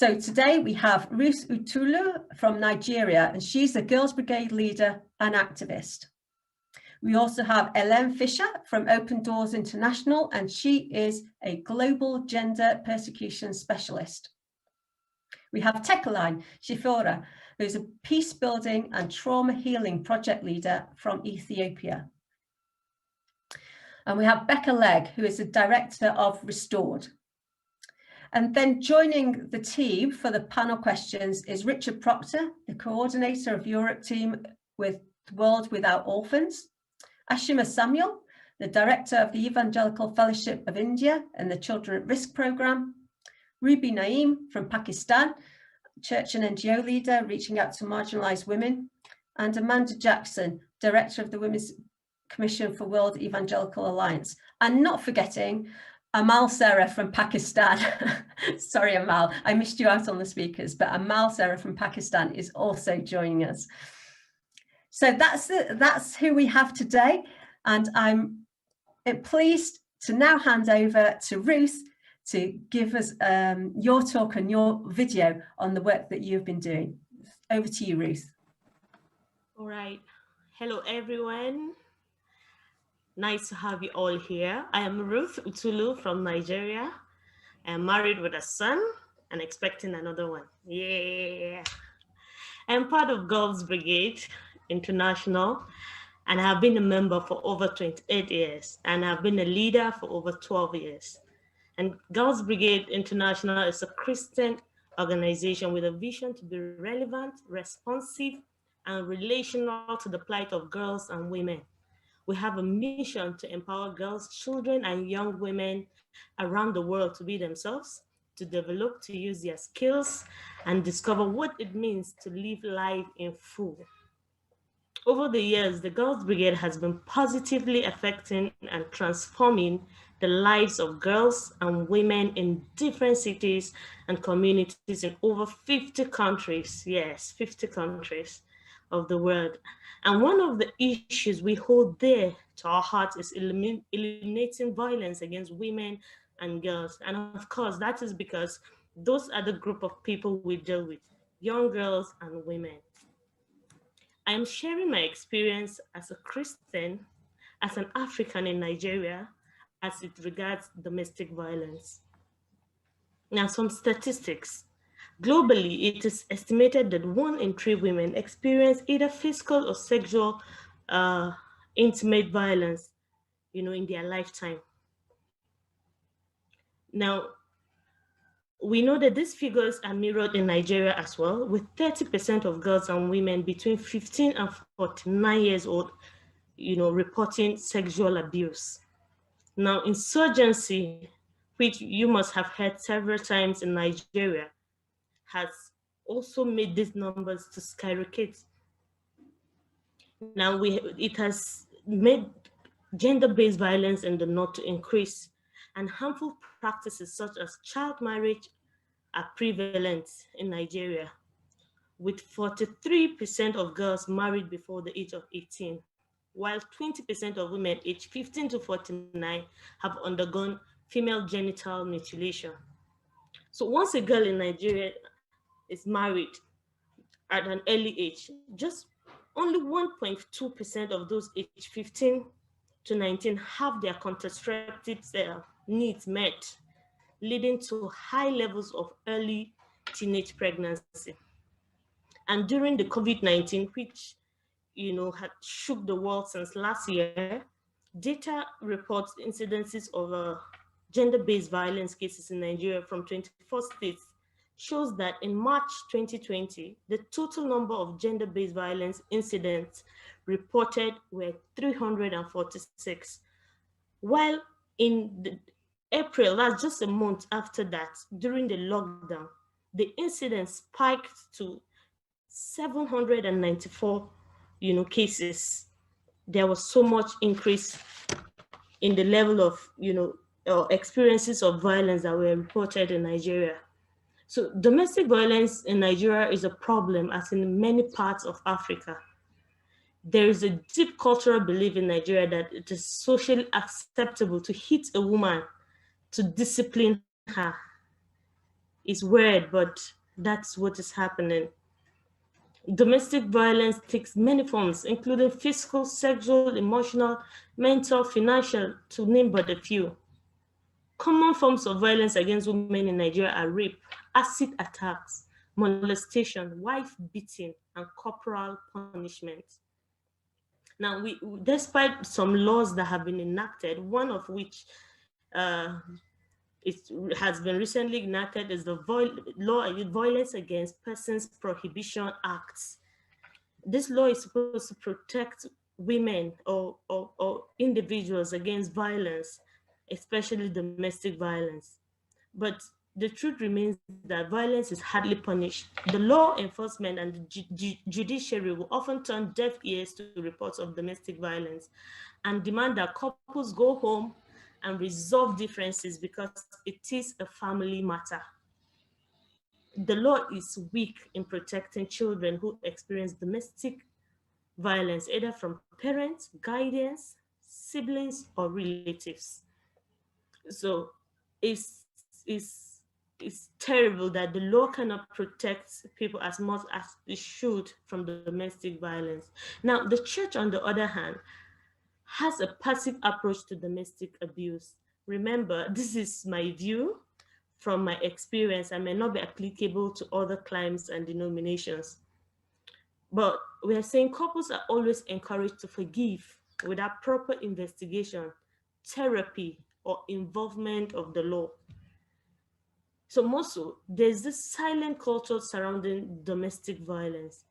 So today we have Ruth Utulu from Nigeria, and she's a Girls Brigade leader and activist. We also have Elem Fisher from Open Doors International, and she is a global gender persecution specialist. We have Tekeline Shifora, who's a peace building and trauma healing project leader from Ethiopia. And we have Becca Legg, who is the director of Restored. And then joining the team for the panel questions is Richard Proctor, the coordinator of Europe team with World Without Orphans, Ashima Samuel, the director of the Evangelical Fellowship of India and the Children at Risk programme, Ruby Naeem from Pakistan, church and NGO leader reaching out to marginalised women, and Amanda Jackson, director of the Women's Commission for World Evangelical Alliance, and not forgetting Amal Sarah from Pakistan. Sorry, Amal, I missed you out on the speakers, but Amal Sarah from Pakistan is also joining us. So that's who we have today, and I'm pleased to now hand over to Ruth to give us your talk and your video on the work that you've been doing. Over to you, Ruth. All right. Hello, everyone. Nice to have you all here. I am Ruth Utulu from Nigeria. I'm married with a son and expecting another one. Yeah. I'm part of Girls Brigade International, and I've been a member for over 28 years, and I've been a leader for over 12 years. And Girls Brigade International is a Christian organization with a vision to be relevant, responsive, and relational to the plight of girls and women. We have a mission to empower girls, children, and young women around the world to be themselves, to develop, to use their skills, and discover what it means to live life in full. Over the years, the Girls Brigade has been positively affecting and transforming the lives of girls and women in different cities and communities in over 50 countries. Yes, 50 countries of the world. And one of the issues we hold dear to our hearts is eliminating violence against women and girls. And of course, that is because those are the group of people we deal with, young girls and women. I am sharing my experience as a Christian, as an African in Nigeria, as it regards domestic violence. Now, some statistics. Globally, it is estimated that 1 in 3 women experience either physical or sexual intimate violence, in their lifetime. Now, we know that these figures are mirrored in Nigeria as well, with 30% of girls and women between 15 and 49 years old, reporting sexual abuse. Now, insurgency, which you must have heard several times in Nigeria, has also made these numbers to skyrocket. Now, it has made gender-based violence in the north to increase, and harmful practices such as child marriage are prevalent in Nigeria, with 43% of girls married before the age of 18, while 20% of women aged 15 to 49 have undergone female genital mutilation. So once a girl in Nigeria is married at an early age, just only 1.2% of those aged 15 to 19 have their contraceptive needs met, leading to high levels of early teenage pregnancy. And during the COVID-19, which had shook the world since last year, data reports incidences of gender-based violence cases in Nigeria from 24 states shows that in March 2020, the total number of gender-based violence incidents reported were 346, while in April, that's just a month after that, during the lockdown, the incidence spiked to 794, cases. There was so much increase in the level of, experiences of violence that were reported in Nigeria. So domestic violence in Nigeria is a problem, as in many parts of Africa. There is a deep cultural belief in Nigeria that it is socially acceptable to hit a woman to discipline her. It's weird, but that's what is happening. Domestic violence takes many forms, including physical, sexual, emotional, mental, financial, to name but a few. Common forms of violence against women in Nigeria are rape, acid attacks, molestation, wife beating, and corporal punishment. Now, despite some laws that have been enacted, one of which uh, it has been recently enacted is the Violence Against Persons Prohibition Act. This law is supposed to protect women or individuals against violence, especially domestic violence. But the truth remains that violence is hardly punished. The law enforcement and the judiciary will often turn deaf ears to reports of domestic violence and demand that couples go home and resolve differences because it is a family matter. The law is weak in protecting children who experience domestic violence, either from parents, guardians, siblings, or relatives. So it's, it's, it's terrible that the law cannot protect people as much as it should from the domestic violence. Now, the church, on the other hand, has a passive approach to domestic abuse. Remember, this is my view from my experience and may not be applicable to other climes and denominations. But we are saying couples are always encouraged to forgive without proper investigation, therapy, or involvement of the law. So most so, there's this silent culture surrounding domestic violence.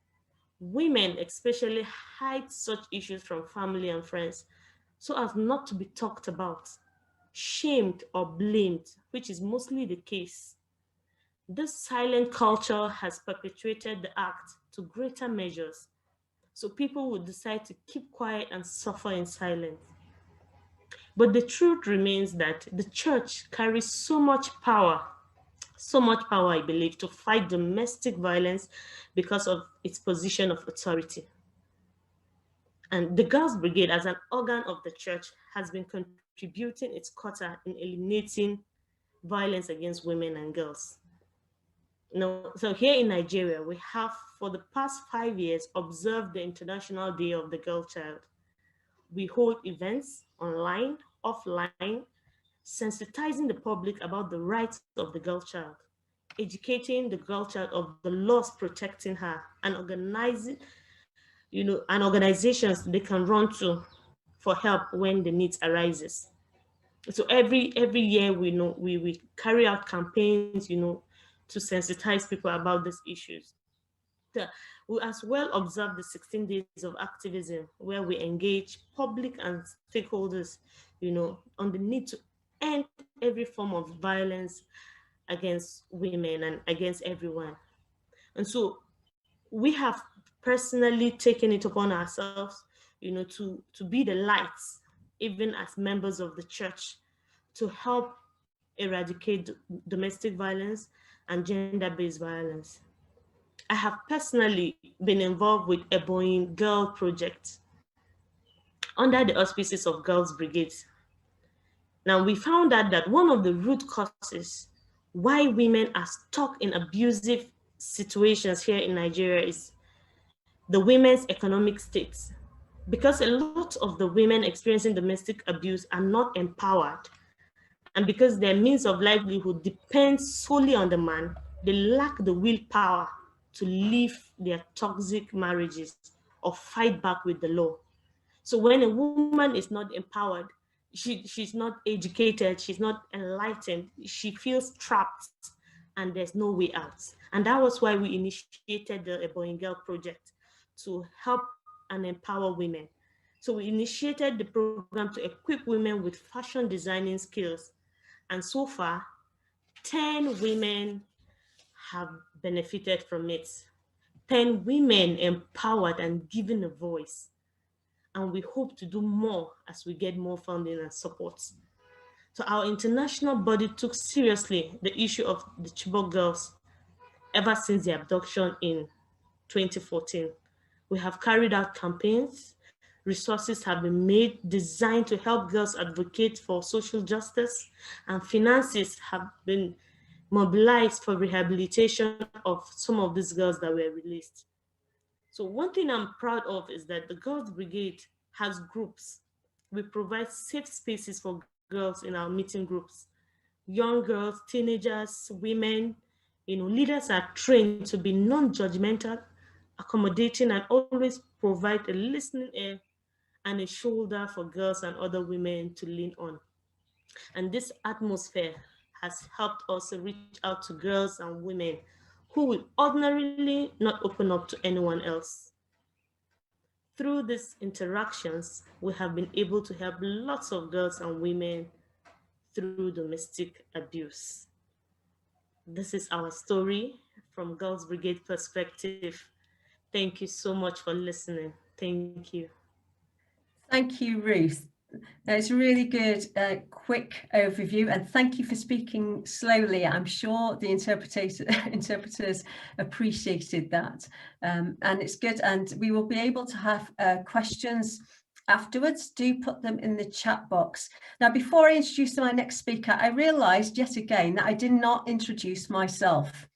Women especially hide such issues from family and friends so as not to be talked about, shamed, or blamed, which is mostly the case. This silent culture has perpetuated the act to greater measures. So people would decide to keep quiet and suffer in silence. But the truth remains that the church carries so much power, I believe, to fight domestic violence because of its position of authority. And the Girls Brigade, as an organ of the church, has been contributing its quota in eliminating violence against women and girls. Now, so here in Nigeria, we have, for the past 5 years, observed the International Day of the Girl Child. We hold events online, offline, sensitizing the public about the rights of the girl child, educating the girl child of the laws protecting her, and organizations they can run to for help when the needs arises. So every year we carry out campaigns, to sensitize people about these issues. We as well observe the 16 days of activism, where we engage public and stakeholders, on the need to end every form of violence against women and against everyone. And so we have personally taken it upon ourselves, to be the lights, even as members of the church, to help eradicate domestic violence and gender-based violence. I have personally been involved with a Boeing Girl Project under the auspices of Girls Brigade. Now, we found out that one of the root causes why women are stuck in abusive situations here in Nigeria is the women's economic state. Because a lot of the women experiencing domestic abuse are not empowered, and because their means of livelihood depends solely on the man, they lack the willpower to leave their toxic marriages or fight back with the law. So when a woman is not empowered, she's not educated, she's not enlightened, she feels trapped and there's no way out. And that was why we initiated the Boeing Girl Project, to help and empower women. So we initiated the program to equip women with fashion designing skills. And so far, 10 women have benefited from it. 10 women empowered and given a voice. And we hope to do more as we get more funding and support. So our international body took seriously the issue of the Chibok girls ever since the abduction in 2014. We have carried out campaigns. Resources have been made designed to help girls advocate for social justice, and finances have been mobilized for rehabilitation of some of these girls that were released. So one thing I'm proud of is that the Girls Brigade has groups. We provide safe spaces for girls in our meeting groups. Young girls, teenagers, women, leaders are trained to be non-judgmental, accommodating, and always provide a listening ear and a shoulder for girls and other women to lean on. And this atmosphere has helped us reach out to girls and women who will ordinarily not open up to anyone else. Through these interactions, we have been able to help lots of girls and women through domestic abuse. This is our story from Girls Brigade perspective. Thank you so much for listening. Thank you. Thank you, Ruth. It's a really good, quick overview, and thank you for speaking slowly. I'm sure the interpreters appreciated that, and it's good. And we will be able to have questions afterwards. Do put them in the chat box. Now, before I introduce my next speaker, I realised yet again that I did not introduce myself.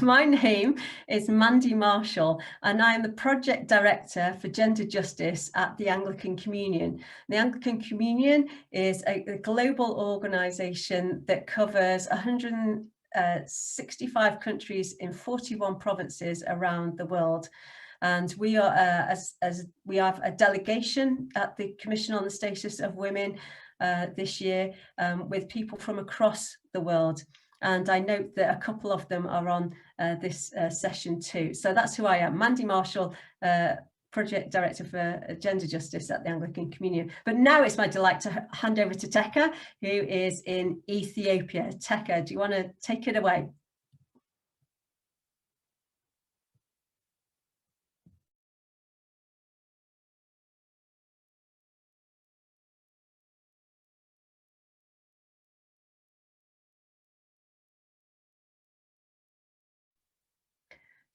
My name is Mandy Marshall, and I am the Project Director for Gender Justice at the Anglican Communion. The Anglican Communion is a global organisation that covers 165 countries in 41 provinces around the world. And we are, as we have a delegation at the Commission on the Status of Women this year with people from across the world. And I note that a couple of them are on this session too. So that's who I am, Mandy Marshall, Project Director for Gender Justice at the Anglican Communion. But now it's my delight to hand over to Becca, who is in Ethiopia. Becca, do you want to take it away?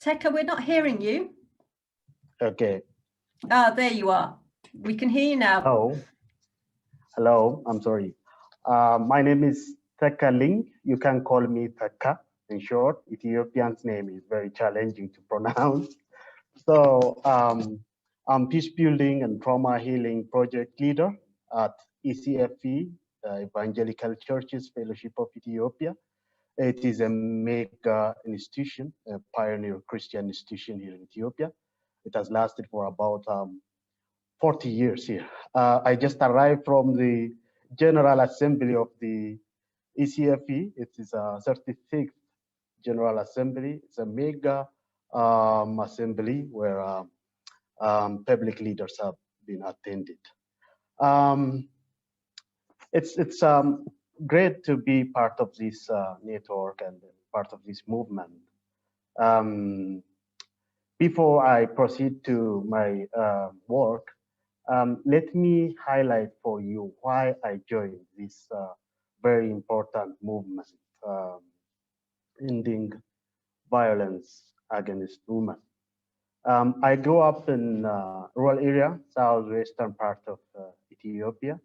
Becca, we're not hearing you. Okay. Ah, there you are. We can hear you now. Hello, I'm sorry. My name is Becca Legg. You can call me Becca in short. Ethiopian's name is very challenging to pronounce. So I'm peace building and trauma healing project leader at ECFE, Evangelical Churches Fellowship of Ethiopia. It is a mega institution, a pioneer Christian institution here in Ethiopia. It has lasted for about 40 years here. I just arrived from the General Assembly of the ECFE. It is a 36th General Assembly. It's a mega assembly where public leaders have been attended. It's great to be part of this network and part of this movement. Before I proceed to my work, let me highlight for you why I joined this very important movement, ending violence against women. I grew up in rural area, southwestern part of Ethiopia,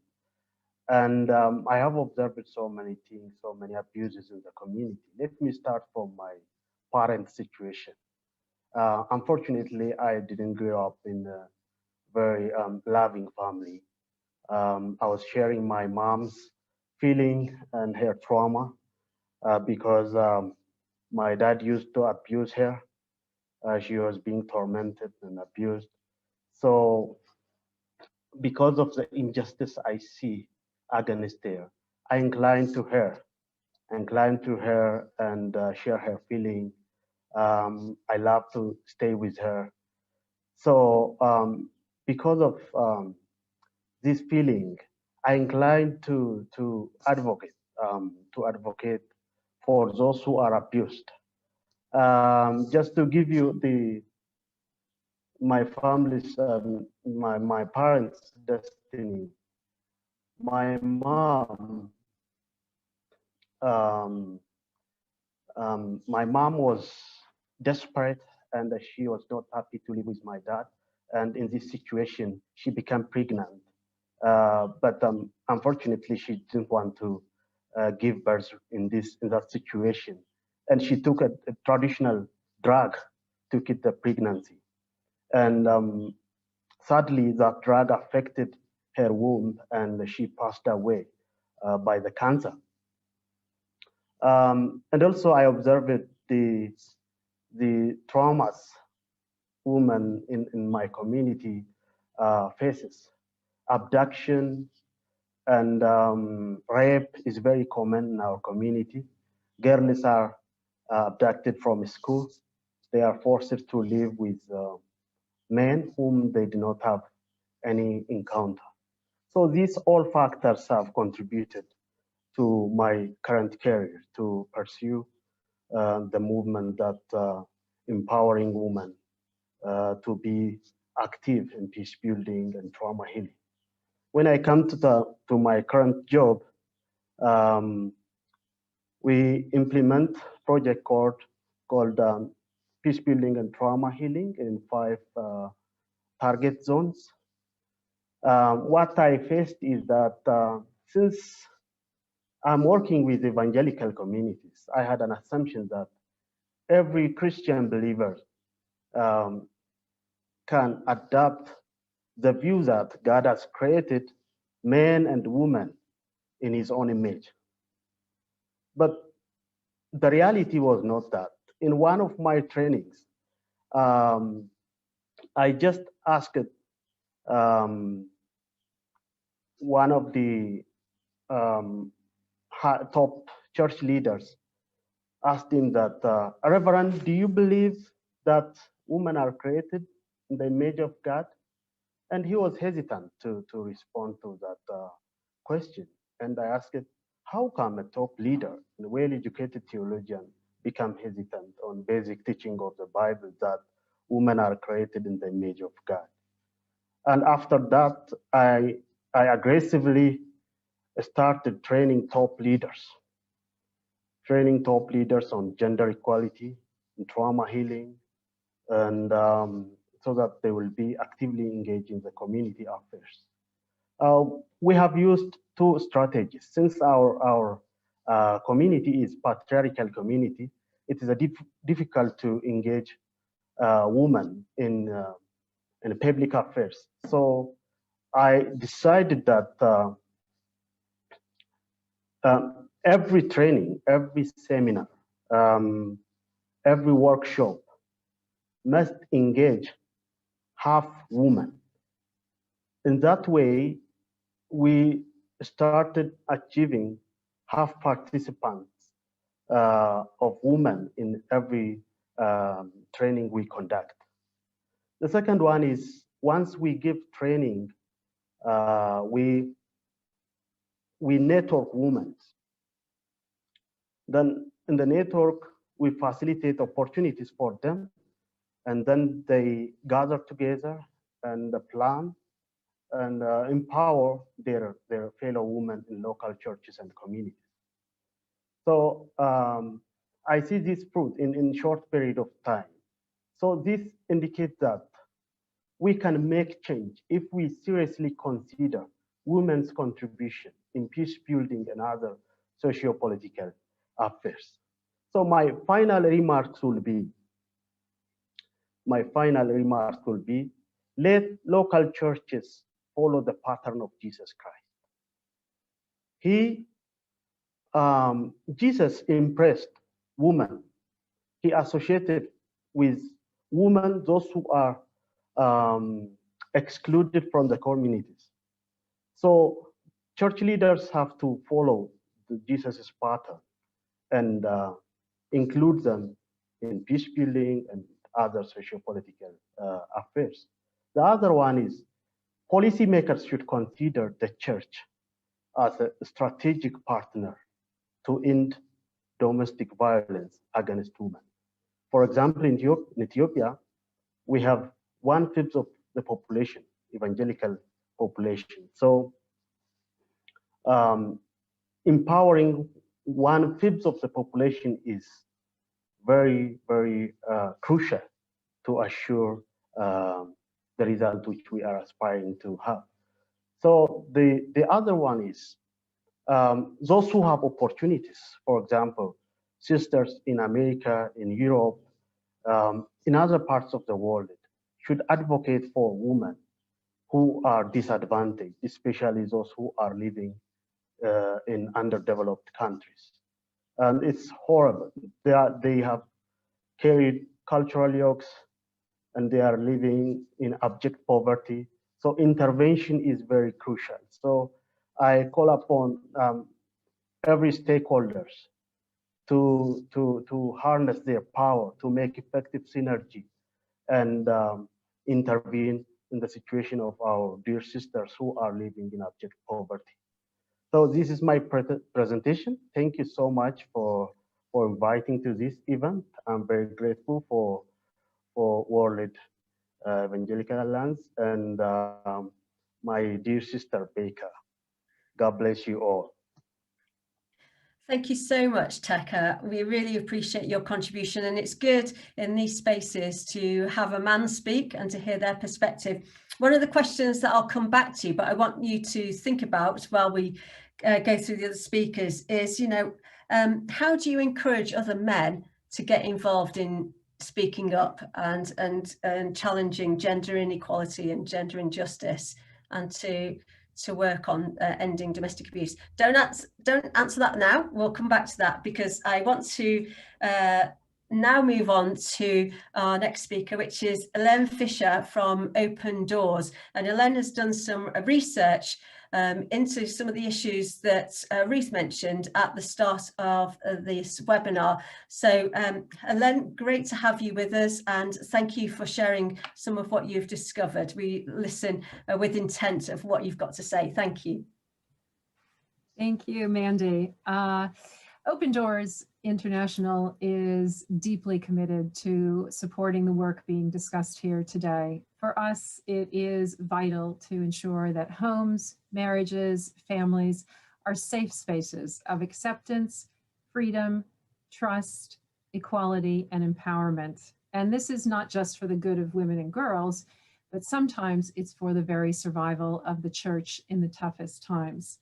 and I have observed so many things, so many abuses in the community. Let me start from my parent situation. Unfortunately, I didn't grow up in a very loving family. I was sharing my mom's feeling and her trauma because my dad used to abuse her. She was being tormented and abused. So because of the injustice I see against her, I inclined to her and share her feeling. I love to stay with her. So because of this feeling, I inclined to advocate for those who are abused. Just to give you my family's, my parents' destiny. My mom, my mom was desperate and she was not happy to live with my dad. And in this situation, she became pregnant. But unfortunately, she didn't want to give birth in that situation, and she took a traditional drug to keep the pregnancy, and sadly that drug affected her womb, and she passed away by the cancer. And also I observed the traumas women in my community faces. Abduction and rape is very common in our community. Girls are abducted from school. They are forced to live with men whom they do not have any encounter. So these all factors have contributed to my current career to pursue the movement that empowering women to be active in peace building and trauma healing. When I come to my current job, we implement project called peace building and trauma healing in 5 target zones. What I faced is that since I'm working with evangelical communities, I had an assumption that every Christian believer can adapt the view that God has created men and women in his own image. But the reality was not that. In one of my trainings, I just asked one of the top church leaders, asked him that, Reverend, do you believe that women are created in the image of God? And he was hesitant to respond to that question. And I asked, how come a top leader, a well-educated theologian, become hesitant on basic teaching of the Bible that women are created in the image of God? And after that, I aggressively started training top leaders on gender equality, and trauma healing, and so that they will be actively engaged in the community affairs. We have used 2 strategies. Since our community is patriarchal community, it is difficult to engage women in public affairs. So I decided that every training, every seminar, every workshop must engage half women. In that way, we started achieving half participants of women in every training we conduct. The second one is, once we give training, we network women. Then in the network, we facilitate opportunities for them, and then they gather together and plan and empower their fellow women in local churches and communities. So I see this fruit in short period of time. So this indicates that we can make change if we seriously consider women's contribution in peace building and other socio-political affairs. So my final remarks will be, let local churches follow the pattern of Jesus Christ. Jesus impressed women. He associated with women those who are excluded from the communities. So church leaders have to follow Jesus' pattern and include them in peace building and other socio-political affairs. The other one is, policymakers should consider the church as a strategic partner to end domestic violence against women. For example, in Ethiopia, we have 1/5 of the population, evangelical population. So empowering 1/5 of the population is very, very crucial to assure the result which we are aspiring to have. So the other one is, those who have opportunities, for example, sisters in America, in Europe, in other parts of the world, should advocate for women who are disadvantaged, especially those who are living in underdeveloped countries. And it's horrible. They have carried cultural yokes and they are living in abject poverty. So intervention is very crucial. So I call upon every stakeholders to harness their power, to make effective synergy and intervene in the situation of our dear sisters who are living in abject poverty. So this is my presentation. Thank you so much for inviting to this event. I'm very grateful for World Evangelical Alliance and my dear sister Becca. God bless you all. Thank you so much, Teka. We really appreciate your contribution, and it's good in these spaces to have a man speak and to hear their perspective. One of the questions that I'll come back to, but I want you to think about while we go through the other speakers is, how do you encourage other men to get involved in speaking up and challenging gender inequality and gender injustice, and to work on ending domestic abuse? Don't answer that now. We'll come back to that, because I want to now move on to our next speaker, which is Elem Fisher from Open Doors. And Elem has done some research into some of the issues that Ruth mentioned at the start of this webinar. So Elem, great to have you with us, and thank you for sharing some of what you've discovered. We listen with intent of what you've got to say. Thank you. Thank you, Mandy. Open Doors International is deeply committed to supporting the work being discussed here today. For us, it is vital to ensure that homes, marriages, families are safe spaces of acceptance, freedom, trust, equality, and empowerment. And this is not just for the good of women and girls, but sometimes it's for the very survival of the church in the toughest times.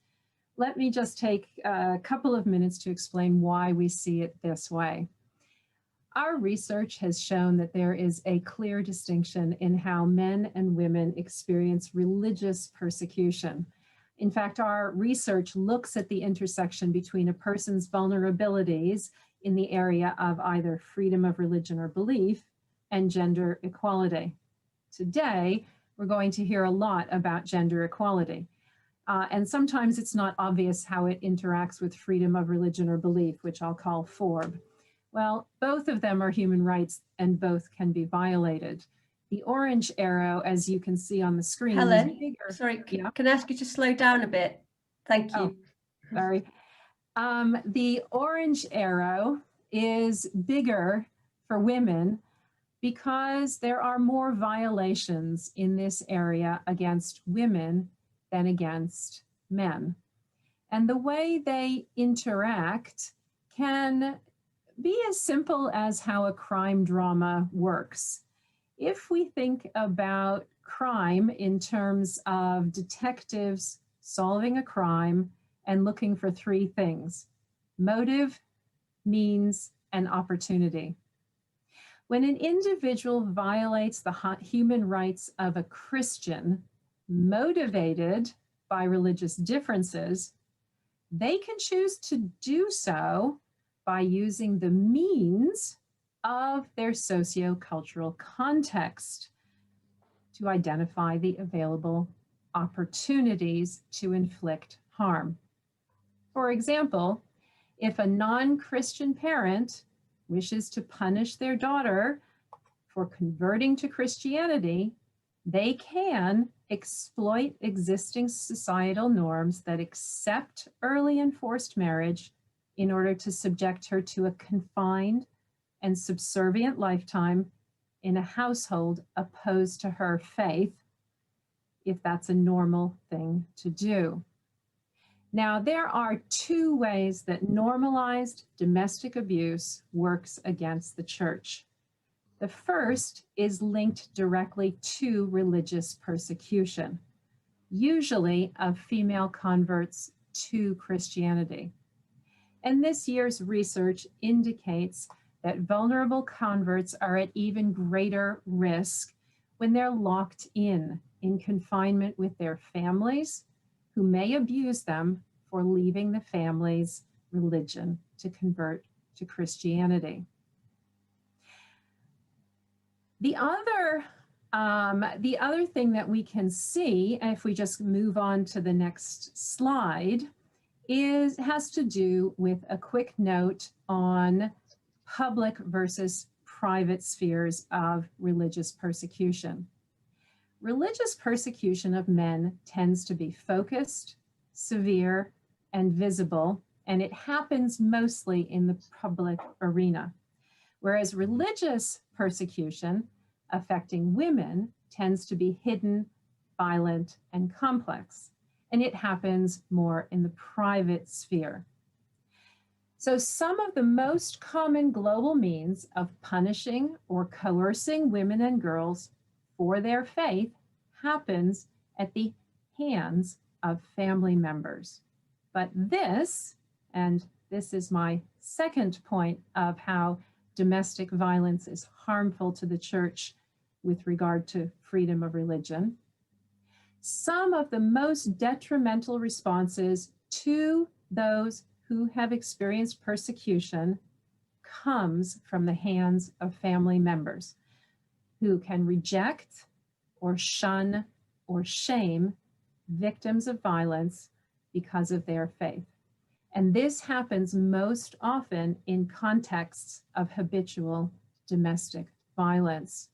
Let me just take a couple of minutes to explain why we see it this way. Our research has shown that there is a clear distinction in how men and women experience religious persecution. In fact, our research looks at the intersection between a person's vulnerabilities in the area of either freedom of religion or belief and gender equality. Today, we're going to hear a lot about gender equality. And sometimes it's not obvious how it interacts with freedom of religion or belief, which I'll call FORB. Well, both of them are human rights and both can be violated. The orange arrow, as you can see on the screen, Helen, is bigger. sorry, Yeah. can I ask you to slow down a bit? Thank you. Oh, sorry. The orange arrow is bigger for women because there are more violations in this area against women than against men. And the way they interact can be as simple as how a crime drama works. If we think about crime in terms of detectives solving a crime and looking for three things: motive, means, and opportunity. When an individual violates the human rights of a Christian, motivated by religious differences, they can choose to do so by using the means of their socio-cultural context to identify the available opportunities to inflict harm. For example, if a non-Christian parent wishes to punish their daughter for converting to Christianity, they can exploit existing societal norms that accept early and forced marriage in order to subject her to a confined and subservient lifetime in a household opposed to her faith, if that's a normal thing to do. Now, there are two ways that normalized domestic abuse works against the church. The first is linked directly to religious persecution, usually of female converts to Christianity. And this year's research indicates that vulnerable converts are at even greater risk when they're locked in confinement with their families, who may abuse them for leaving the family's religion to convert to Christianity. The other thing that we can see, if we just move on to the next slide, has to do with a quick note on public versus private spheres of religious persecution. Religious persecution of men tends to be focused, severe, and visible, and it happens mostly in the public arena. Whereas religious persecution affecting women tends to be hidden, violent, and complex, and it happens more in the private sphere. So some of the most common global means of punishing or coercing women and girls for their faith happens at the hands of family members. But this, and this is my second point of how domestic violence is harmful to the church with regard to freedom of religion, some of the most detrimental responses to those who have experienced persecution comes from the hands of family members who can reject or shun or shame victims of violence because of their faith. And this happens most often in contexts of habitual domestic violence.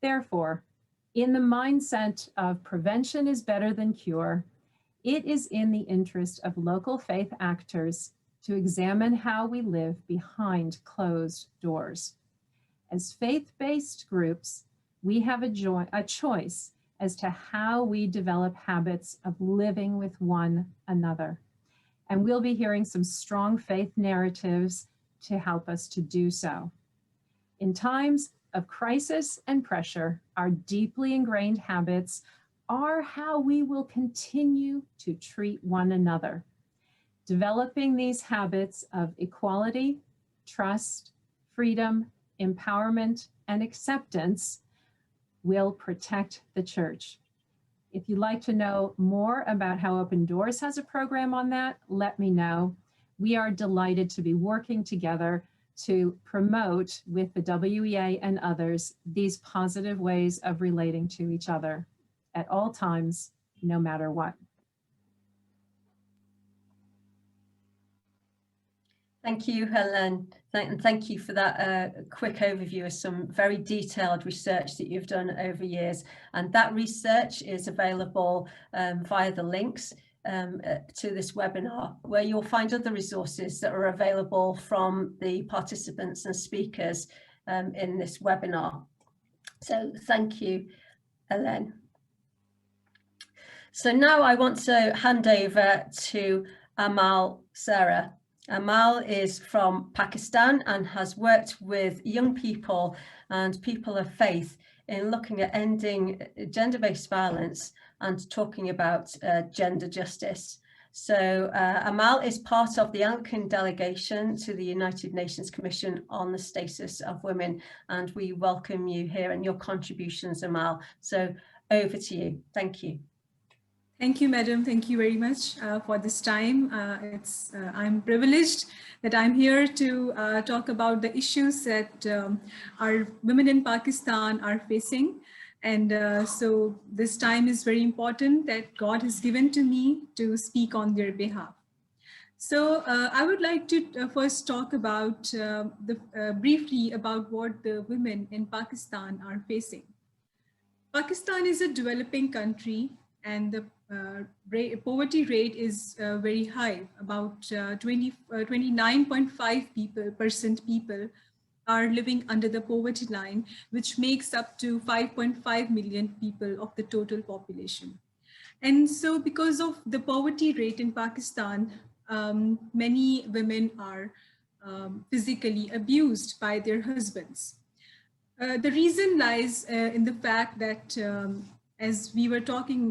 Therefore, in the mindset of prevention is better than cure, it is in the interest of local faith actors to examine how we live behind closed doors. As faith-based groups, we have a choice as to how we develop habits of living with one another. And we'll be hearing some strong faith narratives to help us to do so. In times of crisis and pressure, our deeply ingrained habits are how we will continue to treat one another. Developing these habits of equality, trust, freedom, empowerment, and acceptance will protect the church. If you'd like to know more about how Open Doors has a program on that, let me know. We are delighted to be working together to promote with the WEA and others these positive ways of relating to each other at all times, no matter what. Thank you, Helen. Thank you for that quick overview of some very detailed research that you've done over years. And that research is available via the links to this webinar, where you'll find other resources that are available from the participants and speakers in this webinar. So thank you, Elem. So now I want to hand over to Amal Sarah. Amal is from Pakistan and has worked with young people and people of faith in looking at ending gender-based violence and talking about gender justice. So Amal is part of the Anglican delegation to the United Nations Commission on the Status of Women, and we welcome you here and your contributions, Amal. So over to you. Thank you. Thank you, madam. Thank you very much for this time. I'm privileged that I'm here to talk about the issues that our women in Pakistan are facing. And so this time is very important that God has given to me to speak on their behalf. So I would like to first talk about briefly about what the women in Pakistan are facing. Pakistan is a developing country, and the poverty rate is very high. About 29.5% people are living under the poverty line, which makes up to 5.5 million people of the total population. And so because of the poverty rate in Pakistan, many women are physically abused by their husbands. The reason lies in the fact that as we were talking,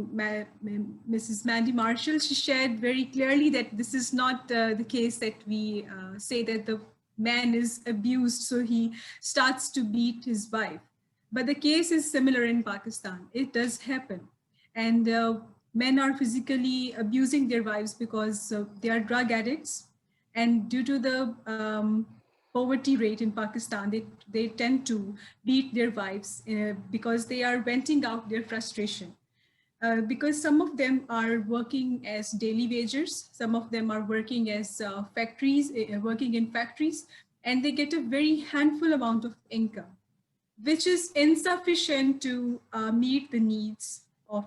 Mrs. Mandy Marshall, she shared very clearly that this is not the case that we say that the man is abused, so he starts to beat his wife. But the case is similar in Pakistan. It does happen. And men are physically abusing their wives because they are drug addicts. And due to the poverty rate in Pakistan, they tend to beat their wives because they are venting out their frustration. Because some of them are working as daily wagers, some of them are working as working in factories, and they get a very handful amount of income, which is insufficient to meet the needs of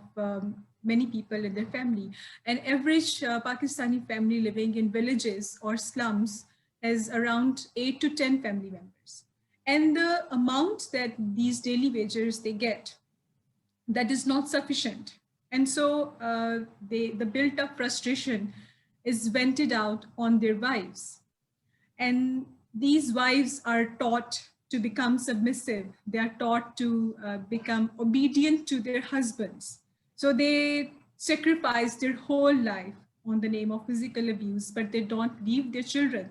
many people in their family. An average Pakistani family living in villages or slums has around 8 to 10 family members. And the amount that these daily wagers they get, that is not sufficient. And so the built up frustration is vented out on their wives. And these wives are taught to become submissive. They are taught to become obedient to their husbands. So they sacrifice their whole life on the name of physical abuse, but they don't leave their children.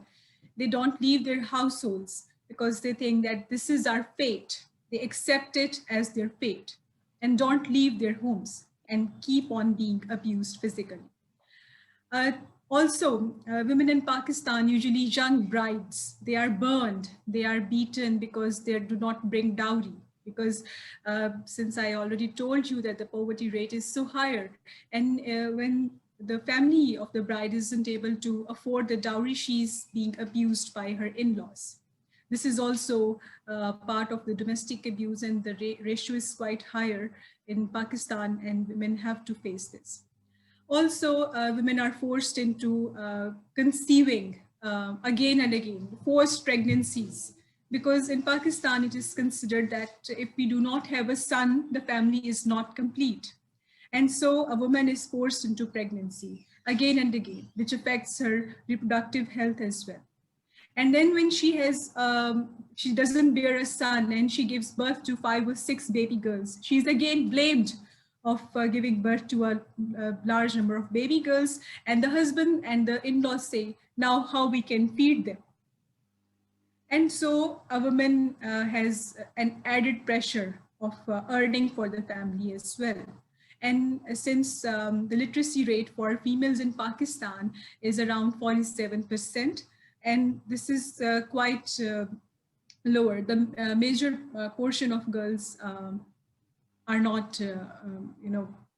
They don't leave their households because they think that this is our fate. They accept it as their fate and don't leave their homes and keep on being abused physically. Also, women in Pakistan, usually young brides, they are burned, they are beaten because they do not bring dowry. Because since I already told you that the poverty rate is so higher, and when the family of the bride isn't able to afford the dowry, she's being abused by her in-laws. This is also part of the domestic abuse, and the ratio is quite higher in Pakistan, and women have to face this. Also, women are forced into conceiving again and again, forced pregnancies, because in Pakistan, it is considered that if we do not have a son, the family is not complete. And so a woman is forced into pregnancy again and again, which affects her reproductive health as well. And then when she doesn't bear a son and she gives birth to 5 or 6 baby girls, she's again blamed of giving birth to a large number of baby girls, and the husband and the in-laws say, now how we can feed them. And so a woman has an added pressure of earning for the family as well. And since the literacy rate for females in Pakistan is around 47%, and this is quite lower, the major portion of girls are not,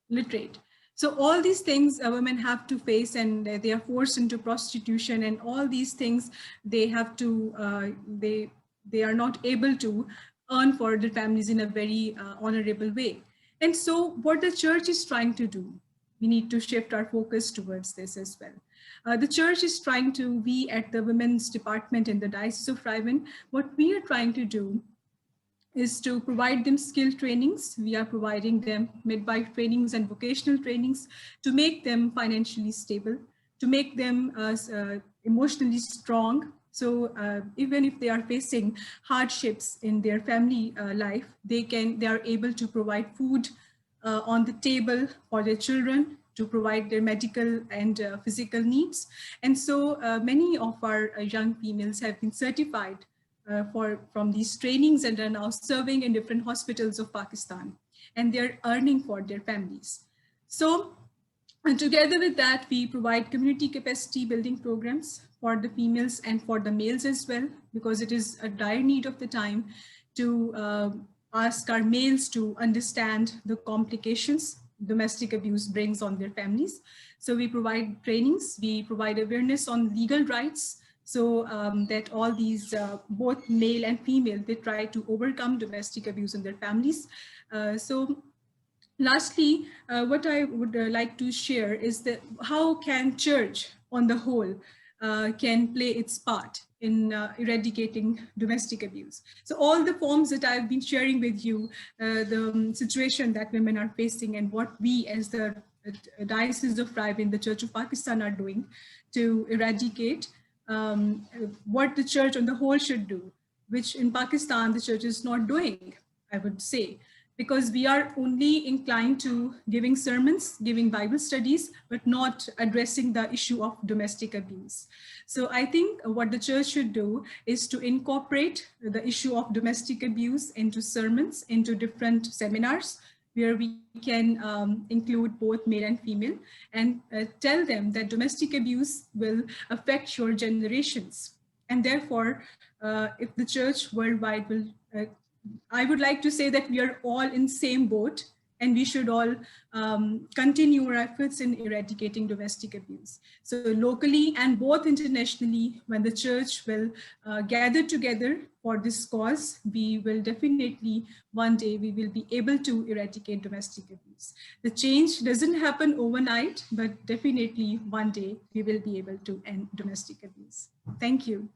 literate. So all these things women have to face, and they are forced into prostitution, and all these things they have to, they are not able to earn for their families in a very honorable way. And so what the church is trying to do, we need to shift our focus towards this as well. The church is trying to, we at the women's department in the Diocese of Raivan, what we are trying to do is to provide them skill trainings. We are providing them midwife trainings and vocational trainings to make them financially stable, to make them emotionally strong. So even if they are facing hardships in their family life, they are able to provide food on the table for their children, to provide their medical and physical needs. And so many of our young females have been certified from these trainings and are now serving in different hospitals of Pakistan, and they're earning for their families. So and together with that, we provide community capacity building programs for the females and for the males as well, because it is a dire need of the time to ask our males to understand the complications domestic abuse brings on their families. So we provide trainings, we provide awareness on legal rights, so that all these, both male and female, they try to overcome domestic abuse in their families. So lastly, what I would like to share is that how can church on the whole can play its part in eradicating domestic abuse. So all the forms that I've been sharing with you, the situation that women are facing and what we as the Diocese of Raivan, the Church of Pakistan, are doing to eradicate, what the church on the whole should do, which in Pakistan the church is not doing, I would say. because we are only inclined to giving sermons, giving Bible studies, but not addressing the issue of domestic abuse. So I think what the church should do is to incorporate the issue of domestic abuse into sermons, into different seminars, where we can include both male and female, and tell them that domestic abuse will affect your generations. And therefore, if the church worldwide will, I would like to say that we are all in same boat, and we should all continue our efforts in eradicating domestic abuse. So locally and both internationally, when the church will gather together for this cause, we will definitely, one day, we will be able to eradicate domestic abuse. The change doesn't happen overnight, but definitely one day we will be able to end domestic abuse. Thank you.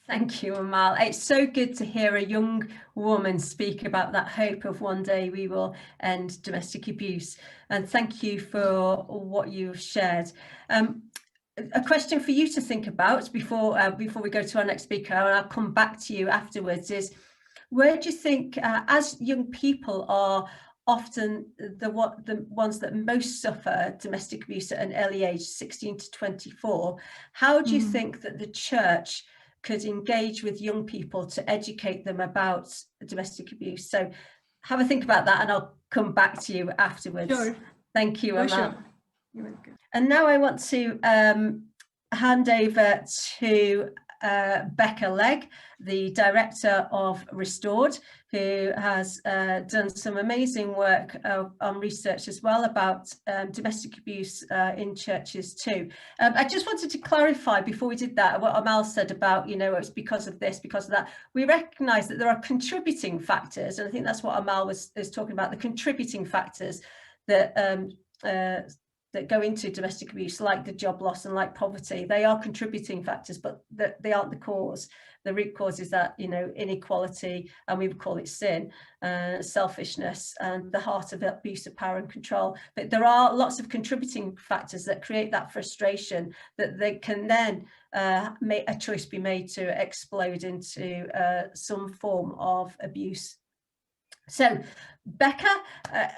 Thank you, Amal. It's so good to hear a young woman speak about that hope of one day we will end domestic abuse. And thank you for what you've shared. A question for you to think about before we go to our next speaker, and I'll come back to you afterwards, is where do you think, as young people are often the ones that most suffer domestic abuse at an early age, 16 to 24, how do you think that the church could engage with young people to educate them about domestic abuse? So have a think about that, and I'll come back to you afterwards. Sure. Thank you, Amal. Sure. You're welcome. And now I want to hand over to Becca Legg, the director of Restored, who has done some amazing work on research as well about domestic abuse in churches too. I just wanted to clarify before we did that what Amal said about, it's because of this, because of that. We recognise that there are contributing factors, and I think that's what Amal was talking about, the contributing factors that that go into domestic abuse, like the job loss and like poverty. They are contributing factors, but they aren't the cause. The root cause is that, inequality, and we would call it sin, selfishness, and the heart of abuse of power and control. But there are lots of contributing factors that create that frustration, that they can then make a choice be made to explode into some form of abuse. So, Becca,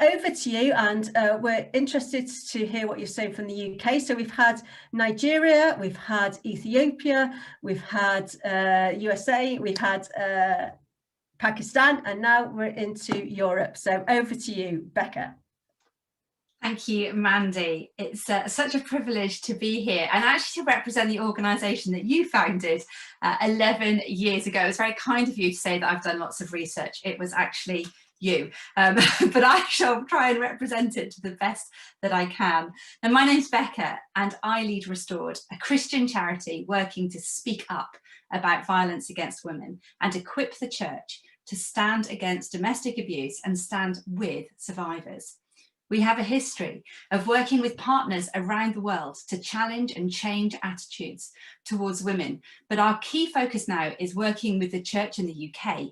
over to you, and we're interested to hear what you're saying from the UK. So we've had Nigeria, we've had Ethiopia, we've had USA, we've had Pakistan, and now we're into Europe. So over to you, Becca. Thank you, Mandy. It's such a privilege to be here and actually to represent the organisation that you founded 11 years ago. It's very kind of you to say that I've done lots of research. It was actually you, but I shall try and represent it to the best that I can. And my name's Becca, and I lead Restored, a Christian charity working to speak up about violence against women and equip the church to stand against domestic abuse and stand with survivors. We have a history of working with partners around the world to challenge and change attitudes towards women, but our key focus now is working with the church in the UK.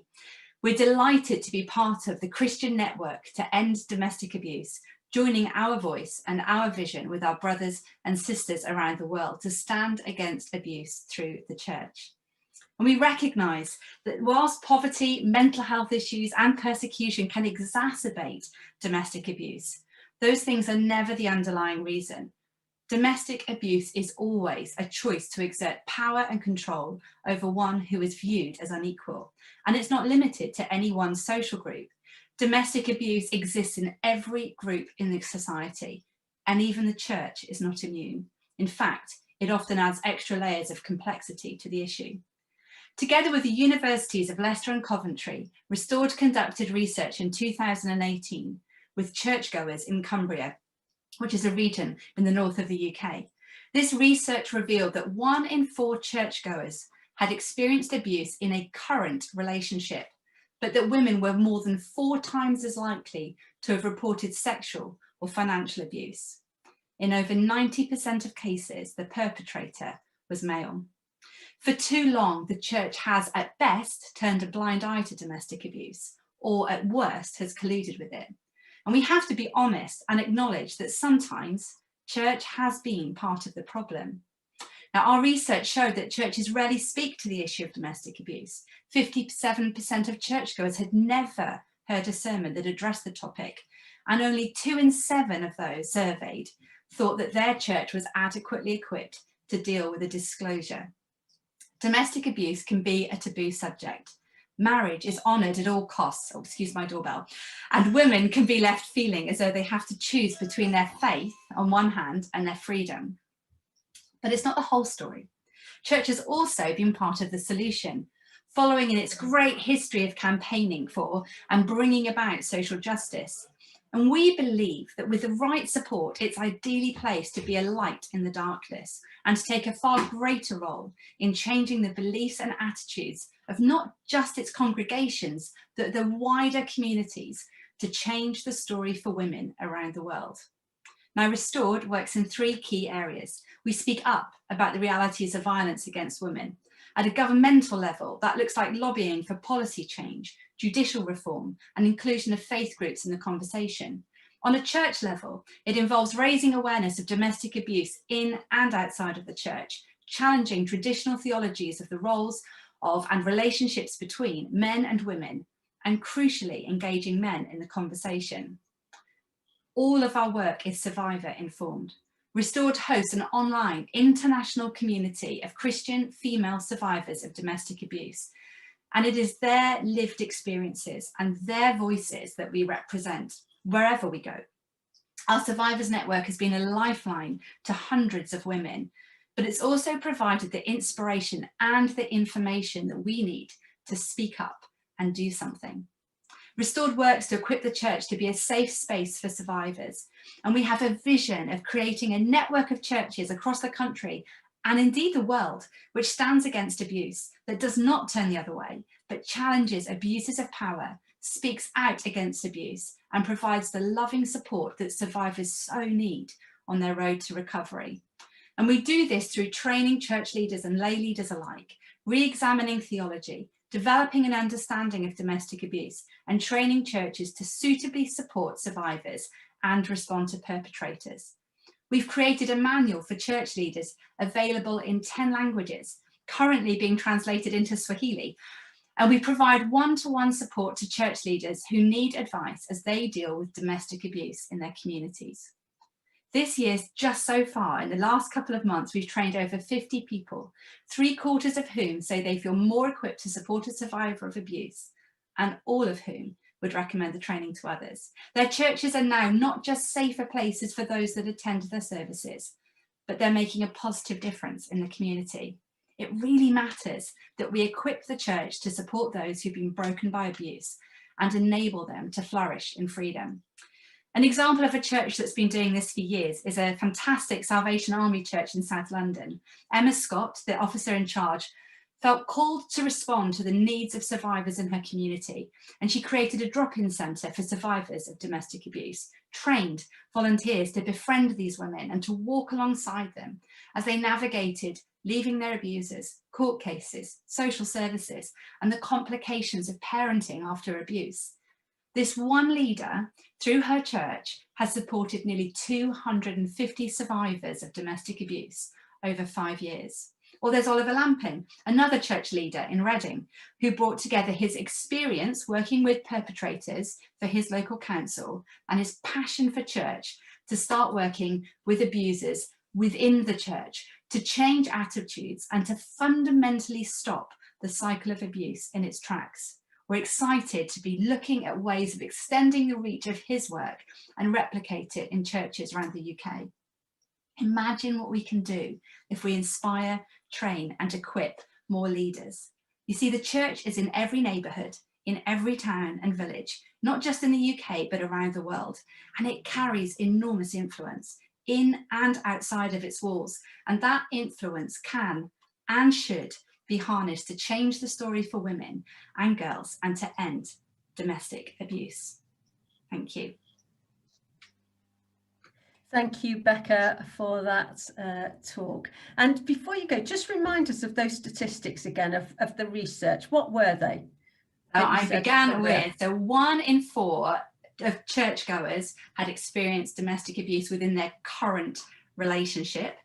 We're delighted to be part of the Christian network to end domestic abuse, joining our voice and our vision with our brothers and sisters around the world to stand against abuse through the church. And we recognise that whilst poverty, mental health issues and persecution can exacerbate domestic abuse, those things are never the underlying reason. Domestic abuse is always a choice to exert power and control over one who is viewed as unequal. And it's not limited to any one social group. Domestic abuse exists in every group in the society, and even the church is not immune. In fact, it often adds extra layers of complexity to the issue. Together with the universities of Leicester and Coventry, Restored conducted research in 2018 with churchgoers in Cumbria, which is a region in the north of the UK. This research revealed that 1 in 4 churchgoers had experienced abuse in a current relationship, but that women were more than 4 times as likely to have reported sexual or financial abuse. In over 90% of cases, the perpetrator was male. For too long, the church has at best turned a blind eye to domestic abuse, or at worst has colluded with it. And we have to be honest and acknowledge that sometimes church has been part of the problem. Now, our research showed that churches rarely speak to the issue of domestic abuse. 57% of churchgoers had never heard a sermon that addressed the topic, and only 2 in 7 of those surveyed thought that their church was adequately equipped to deal with a disclosure. Domestic abuse can be a taboo subject. Marriage is honoured at all costs, oh, excuse my doorbell, and women can be left feeling as though they have to choose between their faith on one hand and their freedom. But it's not the whole story. Church has also been part of the solution, following in its great history of campaigning for and bringing about social justice. And we believe that with the right support, it's ideally placed to be a light in the darkness and to take a far greater role in changing the beliefs and attitudes of not just its congregations, but the wider communities to change the story for women around the world. Now, Restored works in 3 key areas. We speak up about the realities of violence against women. At a governmental level, that looks like lobbying for policy change, judicial reform, and inclusion of faith groups in the conversation. On a church level, it involves raising awareness of domestic abuse in and outside of the church, challenging traditional theologies of the roles of and relationships between men and women, and crucially engaging men in the conversation. All of our work is survivor informed. Restored hosts an online international community of Christian female survivors of domestic abuse, and it is their lived experiences and their voices that we represent wherever we go. Our Survivors Network has been a lifeline to hundreds of women, but it's also provided the inspiration and the information that we need to speak up and do something. Restored works to equip the church to be a safe space for survivors, and we have a vision of creating a network of churches across the country and indeed the world, which stands against abuse, that does not turn the other way, but challenges abuses of power, speaks out against abuse, and provides the loving support that survivors so need on their road to recovery. And we do this through training church leaders and lay leaders alike, re-examining theology, developing an understanding of domestic abuse, and training churches to suitably support survivors and respond to perpetrators. We've created a manual for church leaders available in 10 languages, currently being translated into Swahili, and we provide one-to-one support to church leaders who need advice as they deal with domestic abuse in their communities. This year, just so far, in the last couple of months, we've trained over 50 people, 3/4 of whom say they feel more equipped to support a survivor of abuse, and all of whom would recommend the training to others. Their churches are now not just safer places for those that attend their services, but they're making a positive difference in the community. It really matters that we equip the church to support those who've been broken by abuse and enable them to flourish in freedom. An example of a church that's been doing this for years is a fantastic Salvation Army church in South London. Emma Scott, the officer in charge, felt called to respond to the needs of survivors in her community, and she created a drop-in centre for survivors of domestic abuse, trained volunteers to befriend these women and to walk alongside them as they navigated leaving their abusers, court cases, social services, and the complications of parenting after abuse. This one leader, through her church, has supported nearly 250 survivors of domestic abuse over 5 years. Or there's Oliver Lampin, another church leader in Reading, who brought together his experience working with perpetrators for his local council and his passion for church to start working with abusers within the church to change attitudes and to fundamentally stop the cycle of abuse in its tracks. We're excited to be looking at ways of extending the reach of his work and replicate it in churches around the UK. Imagine what we can do if we inspire, train, and equip more leaders. You see, the church is in every neighbourhood, in every town and village, not just in the UK, but around the world. And it carries enormous influence in and outside of its walls. And that influence can and should be harnessed to change the story for women and girls and to end domestic abuse. Thank you. Thank you, Becca, for that talk. And before you go, just remind us of those statistics again of the research. What were they? I began with, so 1 in 4 of churchgoers had experienced domestic abuse within their current relationship.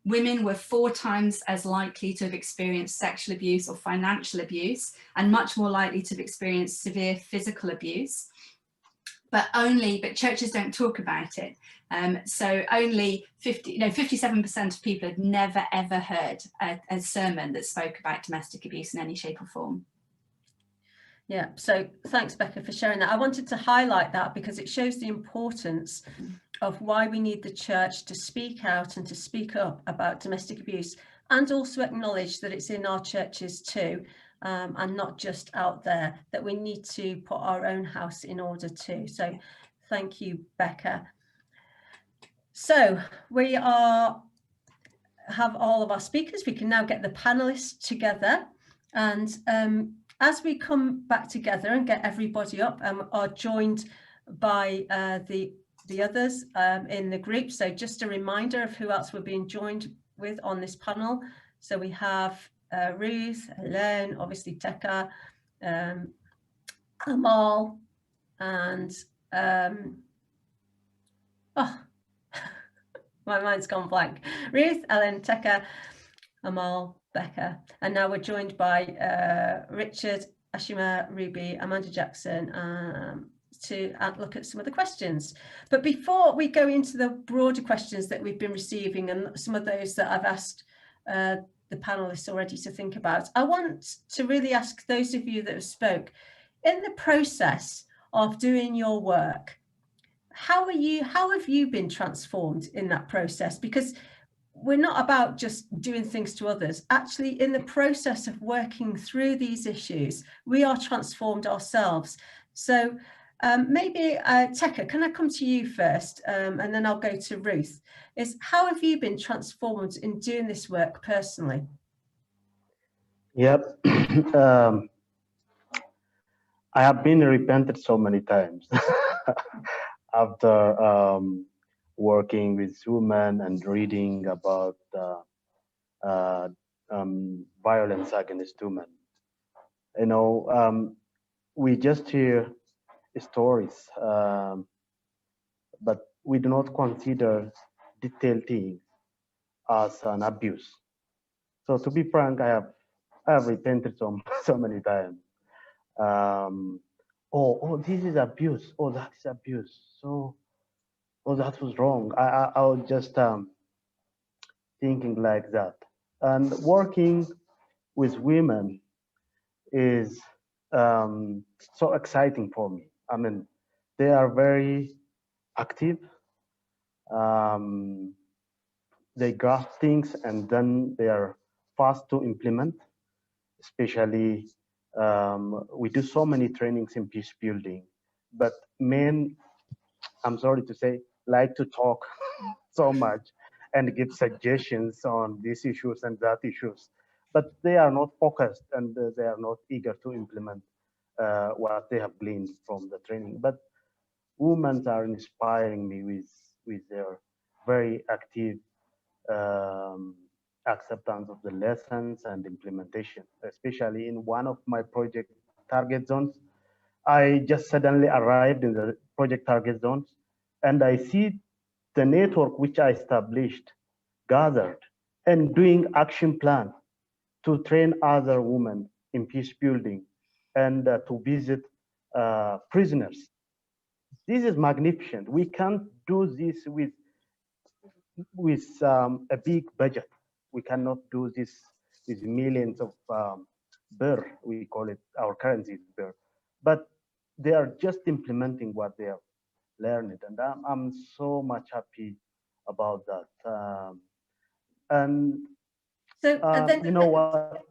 Women were 4 times as likely to have experienced sexual abuse or financial abuse, and much more likely to have experienced severe physical abuse. But churches don't talk about it. So only 57% of people had never ever heard a sermon that spoke about domestic abuse in any shape or form. Yeah, so thanks, Becca, for sharing that. I wanted to highlight that because it shows the importance of why we need the church to speak out and to speak up about domestic abuse, and also acknowledge that it's in our churches too, and not just out there, that we need to put our own house in order too. So thank you, Becca. So we have all of our speakers. We can now get the panelists together, and as we come back together and get everybody up, are joined by the others in the group. So just a reminder of who else we're being joined with on this panel. So we have Ruth, Elem, obviously Becca, Amal, and my mind's gone blank. Ruth, Elem, Becca, Amal, Becca, and now we're joined by Richard, Ashima, Ruby, Amanda Jackson, to look at some of the questions. But before we go into the broader questions that we've been receiving, and some of those that I've asked the panelists already to think about, I want to really ask those of you that have spoke, in the process of doing your work, how have you been transformed in that process? Because we're not about just doing things to others. Actually, in the process of working through these issues, we are transformed ourselves. So maybe, Becca, can I come to you first, and then I'll go to Ruth. How have you been transformed in doing this work personally? Yep. I have been repented so many times after working with women and reading about violence against women. You know, we just hear stories, but we do not consider detailed things as an abuse. So to be frank, I have repented so many times. Oh, this is abuse. Oh, that is abuse. So, oh, that was wrong. I was just thinking like that. And working with women is so exciting for me. I mean, they are very active. They grasp things and then they are fast to implement. Especially, we do so many trainings in peace building, but men, I'm sorry to say, like to talk so much and give suggestions on these issues and that issues, but they are not focused and they are not eager to implement what they have gleaned from the training. But women are inspiring me with their very active acceptance of the lessons and implementation, especially in one of my project target zones. I just suddenly arrived in the project target zones and I see the network which I established, gathered and doing action plan to train other women in peace building and to visit prisoners. This is magnificent. We can't do this with a big budget. We cannot do this with millions of birr, we call it, our currency is birr. But they are just implementing what they have learned, and I'm so much happy about that. And So then, you know what?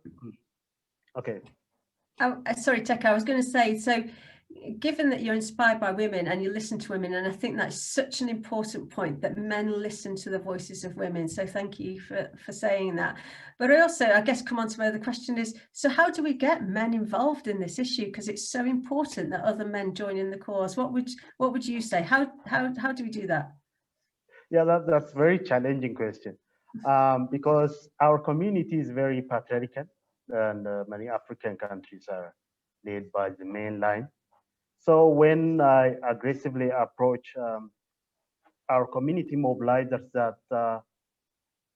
Okay. Oh, sorry, Becca, I was going to say, so given that you're inspired by women and you listen to women, and I think that's such an important point, that men listen to the voices of women. So thank you for saying that. But I also, I guess, come on to my other question is, so how do we get men involved in this issue? Because it's so important that other men join in the cause. What would you say? How do we do that? Yeah, that's a very challenging question, because our community is very patriarchal, and many African countries are led by the main line. So when I aggressively approach our community mobilizers that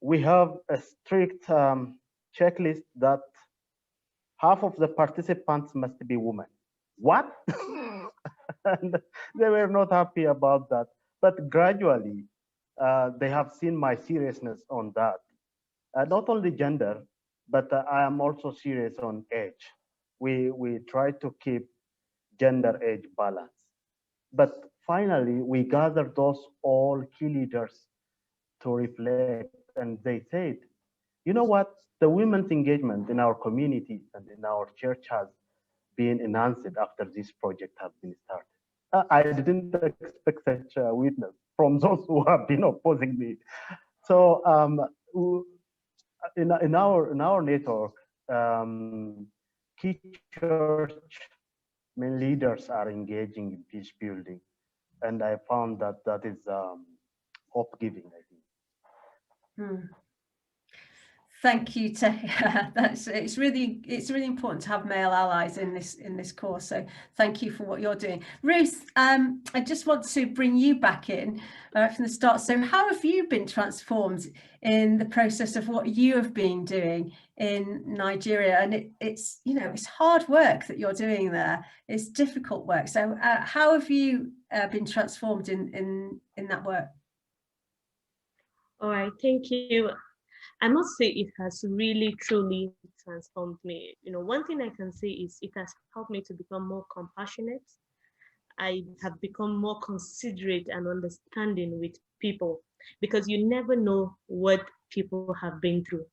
we have a strict checklist that half of the participants must be women. What? And they were not happy about that. But gradually, they have seen my seriousness on that. Not only gender, but I am also serious on age. We try to keep gender age balance. But finally, we gathered those all key leaders to reflect, and they said, you know what? The women's engagement in our community and in our church has been enhanced after this project has been started. I didn't expect such a witness from those who have been opposing me. So in our network, key church main leaders are engaging in peace building, and I found that that is hope giving, I think. Thank you, Teka. It's really important to have male allies in this course. So thank you for what you're doing. Ruth, I just want to bring you back in from the start. So how have you been transformed in the process of what you have been doing in Nigeria? And it's hard work that you're doing there. It's difficult work. So how have you been transformed in that work? All right, thank you. I must say it has really, truly transformed me. One thing I can say is it has helped me to become more compassionate. I have become more considerate and understanding with people, because you never know what people have been through.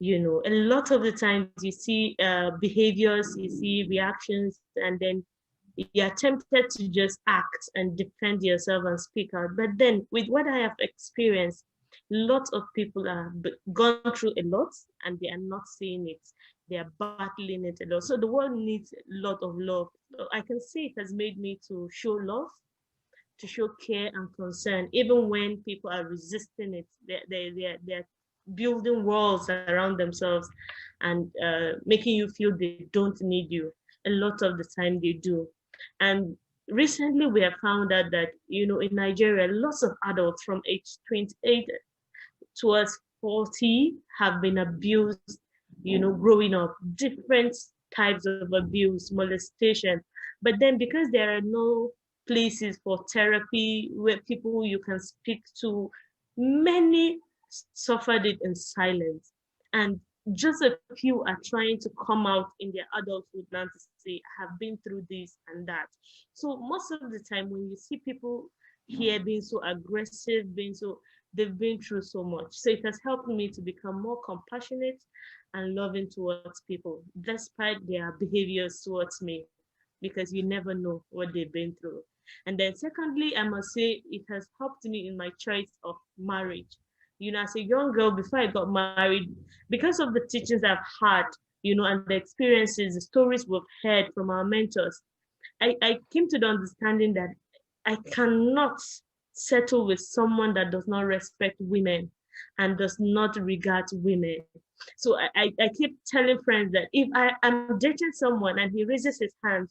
A lot of the times you see behaviors, you see reactions, and then you're tempted to just act and defend yourself and speak out. But then with what I have experienced, lots of people have gone through a lot and they are not seeing it. They are battling it a lot. So the world needs a lot of love. I can see it has made me to show love, to show care and concern, even when people are resisting it. They're building walls around themselves and making you feel they don't need you. A lot of the time they do. And recently we have found out that, in Nigeria, lots of adults from age 28 towards 40 have been abused, growing up, different types of abuse, molestation. But then because there are no places for therapy where people you can speak to, many suffered it in silence. And just a few are trying to come out in their adulthood now to say, I have been through this and that. So most of the time when you see people here being so aggressive, they've been through so much. So it has helped me to become more compassionate and loving towards people, despite their behaviors towards me, because you never know what they've been through. And then secondly, I must say it has helped me in my choice of marriage. As a young girl, before I got married, because of the teachings I've had, and the experiences, the stories we've heard from our mentors, I came to the understanding that I cannot settle with someone that does not respect women and does not regard women. So I keep telling friends that if I am dating someone and he raises his hands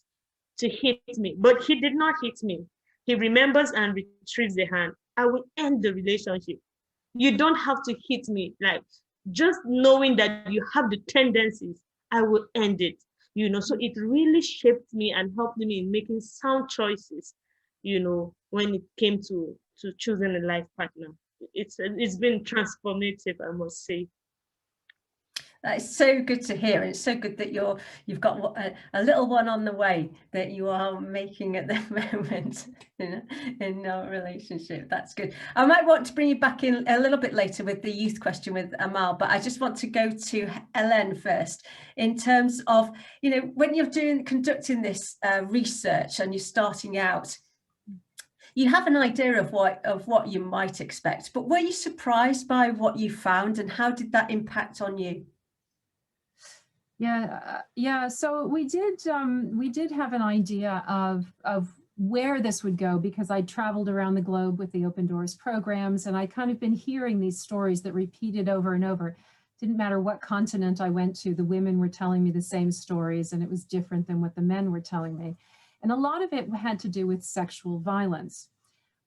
to hit me, but he did not hit me, he remembers and retrieves the hand, I will end the relationship. You don't have to hit me. Like, just knowing that you have the tendencies, I will end it. So it really shaped me and helped me in making sound choices, when it came to choosing a life partner. It's been transformative, I must say. That is so good to hear. And it's so good that you've got a little one on the way that you are making at the moment in our relationship. That's good. I might want to bring you back in a little bit later with the youth question with Amal, but I just want to go to Elem first in terms of, when you're conducting this research and you're starting out, you have an idea of what you might expect, but were you surprised by what you found and how did that impact on you? Yeah. So we did have an idea of where this would go, because I traveled around the globe with the Open Doors programs, and I kind of been hearing these stories that repeated over and over. Didn't matter what continent I went to, the women were telling me the same stories, and it was different than what the men were telling me. And a lot of it had to do with sexual violence.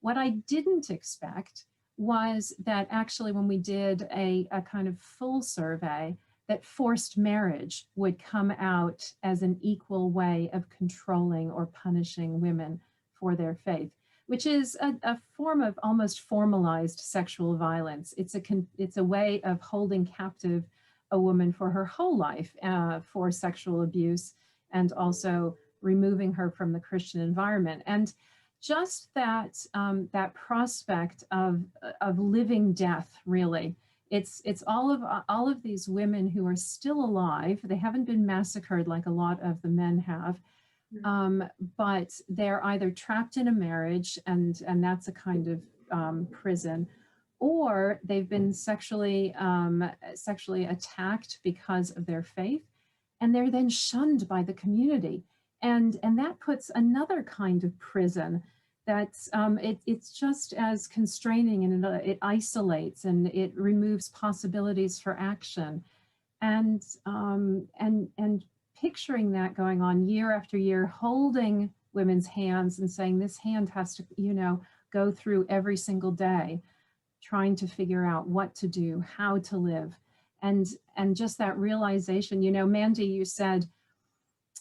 What I didn't expect was that actually when we did a kind of full survey, that forced marriage would come out as an equal way of controlling or punishing women for their faith, which is a form of almost formalized sexual violence. It's a way of holding captive a woman for her whole life for sexual abuse, and also removing her from the Christian environment. And just that that prospect of living death, really. It's all of these women who are still alive. They haven't been massacred like a lot of the men have, but they're either trapped in a marriage, and that's a kind of prison, or they've been sexually attacked because of their faith, and they're then shunned by the community, and that puts another kind of prison. That's it's just as constraining, and it isolates and it removes possibilities for action, and picturing that going on year after year, holding women's hands and saying this hand has to, you know, go through every single day, trying to figure out what to do, how to live, and just that realization. You know, Mandy, you said,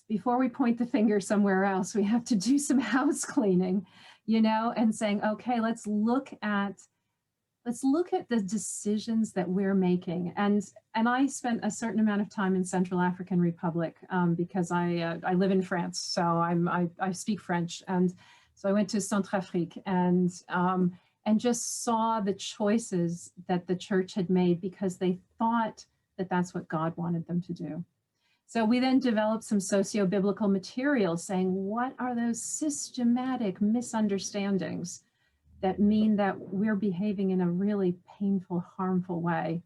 before we point the finger somewhere else, we have to do some house cleaning, you know, and saying, okay, let's look at the decisions that we're making. And I spent a certain amount of time in Central African Republic because I live in France, so I speak French, and so I went to Centrafrique and just saw the choices that the church had made because they thought that that's what God wanted them to do. So we then developed some socio-biblical material saying, what are those systematic misunderstandings that mean that we're behaving in a really painful, harmful way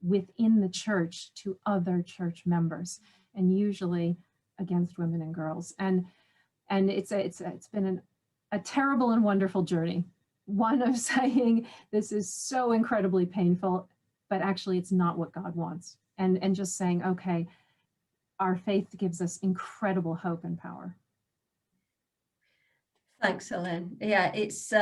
within the church to other church members, and usually against women and girls. And it's been a terrible and wonderful journey. One of saying, this is so incredibly painful, but actually it's not what God wants. And just saying, okay, our faith gives us incredible hope and power. Thanks, Elem. Yeah, it's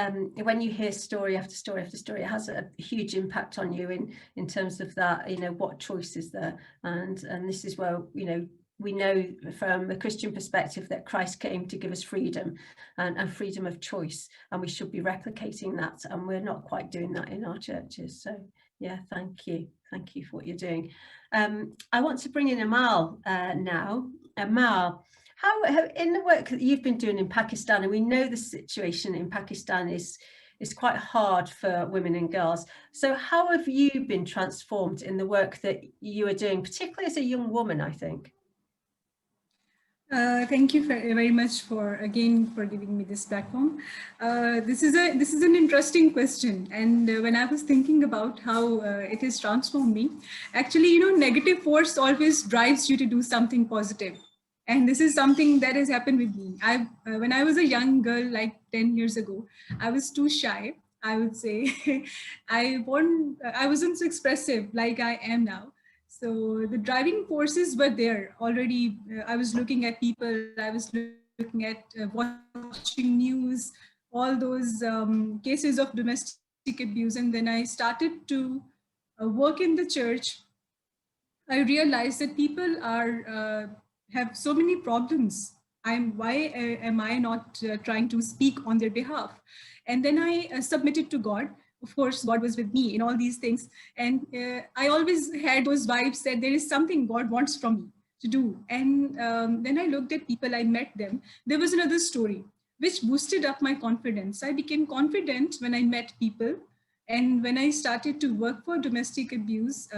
when you hear story after story after story, it has a huge impact on you in terms of that, you know, what choice is there. And this is where, you know, we know from a Christian perspective that Christ came to give us freedom and freedom of choice, and we should be replicating that, and we're not quite doing that in our churches. So yeah, thank you for what you're doing. I want to bring in Amal now. Amal, how in the work that you've been doing in Pakistan, and we know the situation in Pakistan is quite hard for women and girls, so how have you been transformed in the work that you are doing, particularly as a young woman, I think? Thank you very much for giving me this platform. This is an interesting question, and when I was thinking about how it has transformed me, actually, you know, negative force always drives you to do something positive, and this is something that has happened with me. When I was a young girl, like 10 years ago, I was too shy, I would say. I wasn't so expressive like I am now. So the driving forces were there already. I was looking at people, I was looking at watching news, all those cases of domestic abuse. And then I started to work in the church. I realized that people have so many problems. Why am I not trying to speak on their behalf? And then I submitted to God. Of course, God was with me in all these things. And I always had those vibes that there is something God wants from me to do. And then I looked at people, I met them. There was another story which boosted up my confidence. I became confident when I met people. And when I started to work for domestic abuse,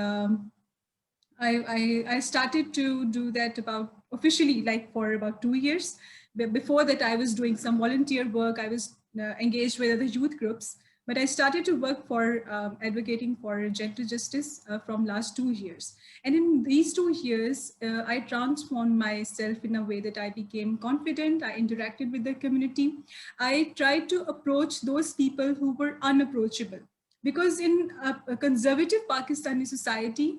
I started to do that officially like for about 2 years. But before that, I was doing some volunteer work. I was engaged with other youth groups. But I started to work for advocating for gender justice from last 2 years. And in these 2 years, I transformed myself in a way that I became confident. I interacted with the community. I tried to approach those people who were unapproachable. Because in a conservative Pakistani society,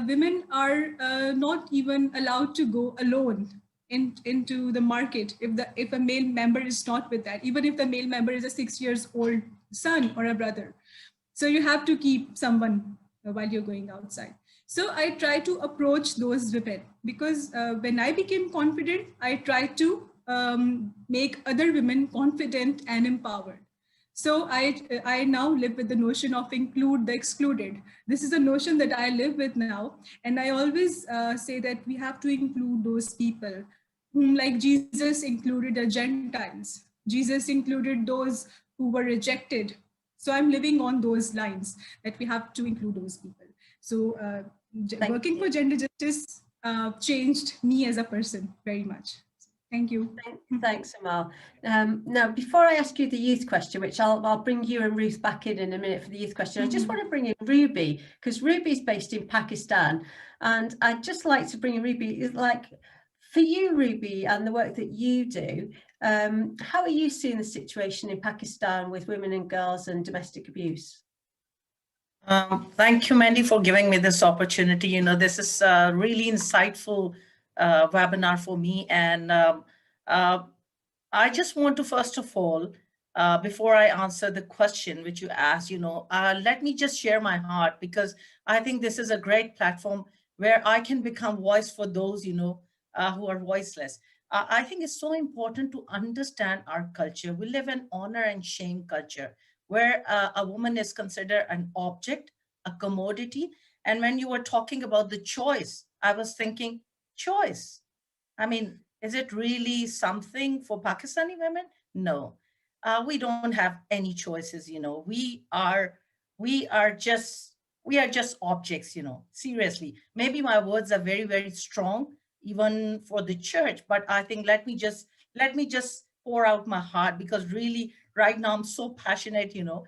women are not even allowed to go alone into the market if a male member is not with that, even if the male member is a 6 years old son or a brother. So you have to keep someone while you're going outside. So I try to approach those women because when I became confident, I tried to make other women confident and empowered. So I now live with the notion of include the excluded. This is a notion that I live with now. And I always say that we have to include those people whom, like Jesus included the Gentiles. Jesus included those who were rejected. So I'm living on those lines that we have to include those people. So working for gender justice changed me as a person very much. Thank you. Thanks, Amal. Now, before I ask you the youth question, which I'll bring you and Ruth back in a minute for the youth question, I just want to bring in Ruby, because Ruby's based in Pakistan. And I'd just like to bring in Ruby, like for you, Ruby, and the work that you do, how are you seeing the situation in Pakistan with women and girls and domestic abuse? Thank you, Mandy, for giving me this opportunity. You know, this is a really insightful webinar for me. And I just want to, first of all, before I answer the question which you asked, you know, let me just share my heart, because I think this is a great platform where I can become voice for those, you know, who are voiceless. I think it's so important to understand our culture. We live in honor and shame culture, where a woman is considered an object, a commodity. And when you were talking about the choice, I was thinking, choice. I mean, is it really something for Pakistani women? No, we don't have any choices. You know, we are just objects. You know, seriously. Maybe my words are very, very strong, even for the church. But I think let me just pour out my heart, because really, right now I'm so passionate. You know,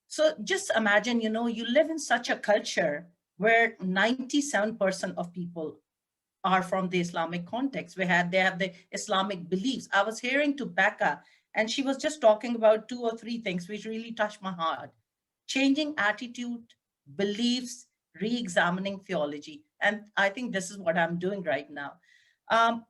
so just imagine, you know, you live in such a culture where 97% of people are from the Islamic context. They have the Islamic beliefs. I was hearing to Becca, and she was just talking about 2 or 3 things which really touched my heart: changing attitude, beliefs, re-examining theology. And I think this is what I'm doing right now.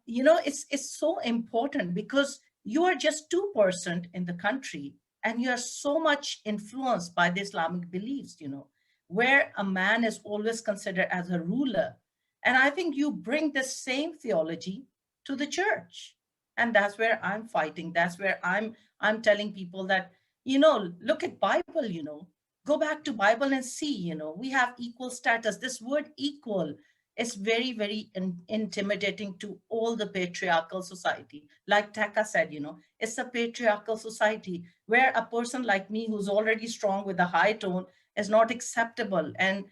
You know, it's so important, because you are just 2% in the country, and you are so much influenced by the Islamic beliefs, you know, where a man is always considered as a ruler. And I think you bring the same theology to the church. And that's where I'm fighting. That's where I'm telling people that, you know, look at Bible, you know, go back to Bible and see, you know, we have equal status. This word equal is very, very intimidating to all the patriarchal society. Like Taka said, you know, it's a patriarchal society where a person like me, who's already strong with a high tone, is not acceptable. And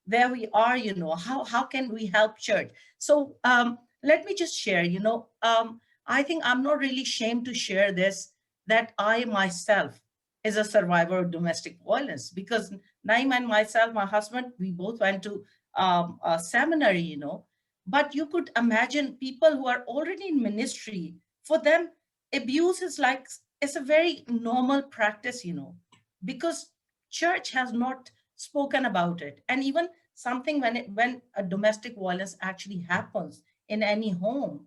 there we are, you know, how can we help church? So let me just share, you know, I think I'm not really ashamed to share this, that I myself is a survivor of domestic violence, because Naim and myself, my husband, we both went to a seminary, you know, but you could imagine people who are already in ministry, for them, abuse is like, it's a very normal practice, you know, because church has not spoken about it. And even something when a domestic violence actually happens in any home,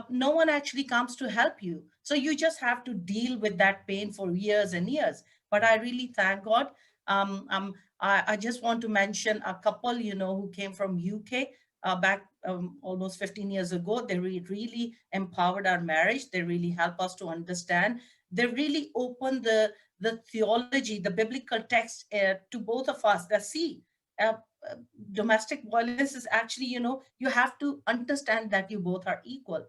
no one actually comes to help you. So you just have to deal with that pain for years and years. But I really thank God. I just want to mention a couple, you know, who came from UK back almost 15 years ago. They really empowered our marriage. They really helped us to understand. They really opened the theology, the biblical text to both of us. That see, domestic violence is actually, you know, you have to understand that you both are equal.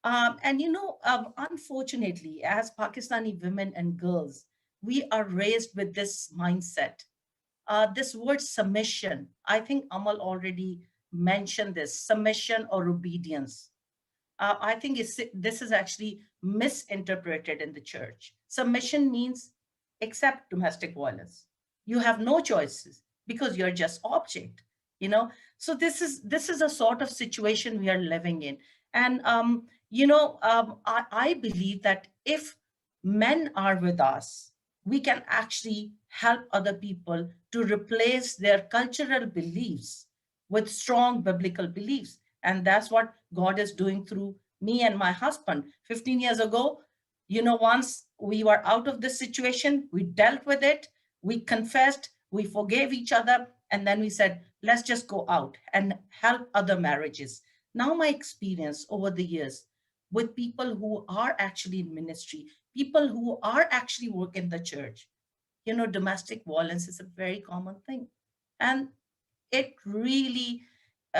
And, you know, unfortunately, as Pakistani women and girls, we are raised with this mindset. This word submission, I think Amal already mentioned this, submission or obedience. I think this is actually misinterpreted in the church. Submission means accept domestic violence. You have no choices because you're just object, you know. So this is a sort of situation we are living in. And, you know, I believe that if men are with us, we can actually help other people to replace their cultural beliefs with strong biblical beliefs. And that's what God is doing through me and my husband. 15 years ago, You know, once we were out of the situation, we dealt with it, we confessed, we forgave each other, and then we said, let's just go out and help other marriages. Now, my experience over the years with people who are actually in ministry, people who are actually work in the church, you know, domestic violence is a very common thing. And it really,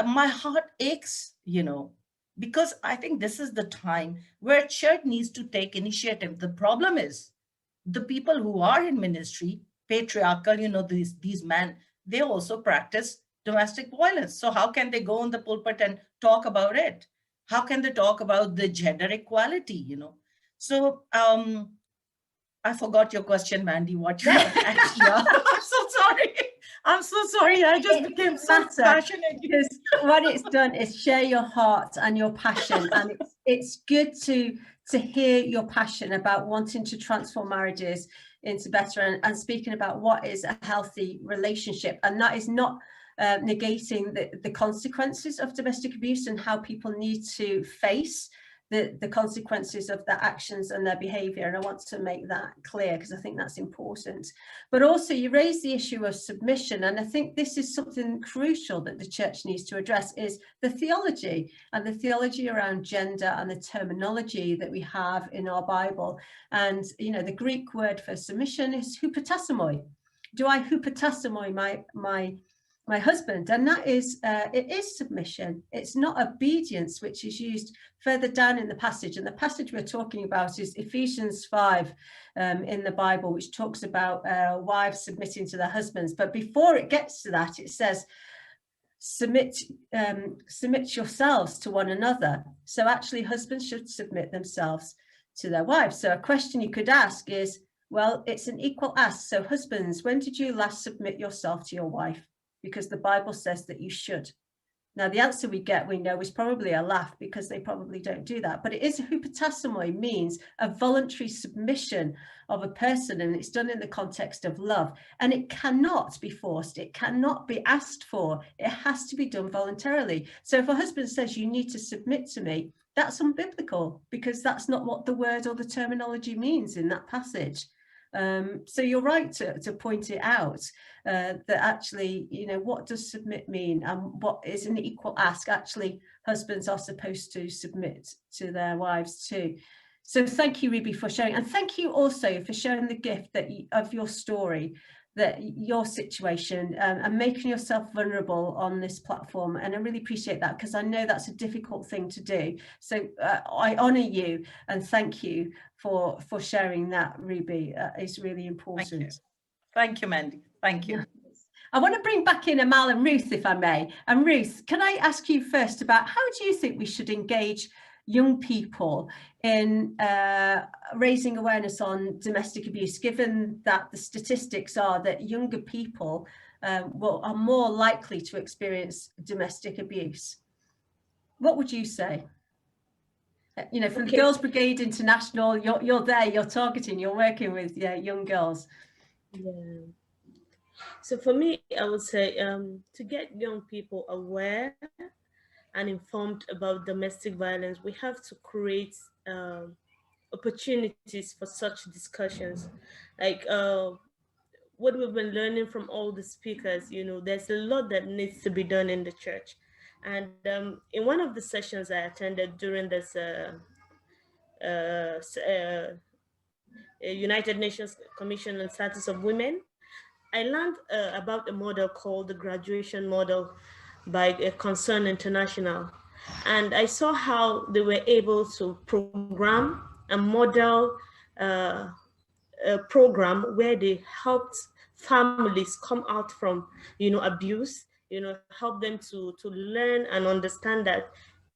my heart aches, you know, because I think this is the time where church needs to take initiative. The problem is the people who are in ministry, patriarchal, you know, these men, they also practice domestic violence. So how can they go on the pulpit and talk about it? How can they talk about the gender equality, you know? So I forgot your question, Mandy. What you actually are. I'm so sorry. I'm so sorry. I just became so passionate. Because what it's done is share your heart and your passion, and it's good to hear your passion about wanting to transform marriages into better, and speaking about what is a healthy relationship, and that is not negating the consequences of domestic abuse and how people need to face the consequences of their actions and their behavior. And I want to make that clear because I think that's important. But also you raise the issue of submission. And I think this is something crucial that the church needs to address, is the theology, and the theology around gender and the terminology that we have in our Bible. And, you know, the Greek word for submission is hupotasomoi. Do I hupotasomoi my husband? And that is, it is submission. It's not obedience, which is used further down in the passage. And the passage we're talking about is Ephesians 5 in the Bible, which talks about wives submitting to their husbands. But before it gets to that, it says, submit yourselves to one another. So actually husbands should submit themselves to their wives. So a question you could ask is, well, it's an equal ask. So husbands, when did you last submit yourself to your wife? Because the Bible says that you should. Now, the answer we know is probably a laugh, because they probably don't do that. But it is, hupotasomoi means a voluntary submission of a person, and it's done in the context of love. And it cannot be forced. It cannot be asked for. It has to be done voluntarily. So if a husband says, you need to submit to me, that's unbiblical, because that's not what the word or the terminology means in that passage. So you're right to point it out, that actually, you know, what does submit mean, and what is an equal ask? Actually, husbands are supposed to submit to their wives too. So thank you, Ruby, for sharing, and thank you also for sharing the gift of your story, that your situation, and making yourself vulnerable on this platform. And I really appreciate that, because I know that's a difficult thing to do. So I honour you and thank you for sharing that, Ruby. It's really important. Thank you, Mandy. Thank you. I want to bring back in Amal and Ruth, if I may. And Ruth, can I ask you first about, how do you think we should engage young people in raising awareness on domestic abuse, given that the statistics are that younger people are more likely to experience domestic abuse? What would you say? You know, from the Girls Brigade International, you're there, you're targeting, you're working with young girls. Yeah. So for me, I would say to get young people aware and informed about domestic violence, we have to create opportunities for such discussions. Like what we've been learning from all the speakers, you know, there's a lot that needs to be done in the church. And in one of the sessions I attended during this United Nations Commission on Status of Women, I learned about a model called the graduation model by Concern International. And I saw how they were able to program and model a program where they helped families come out from, you know, abuse, you know, help them to learn and understand that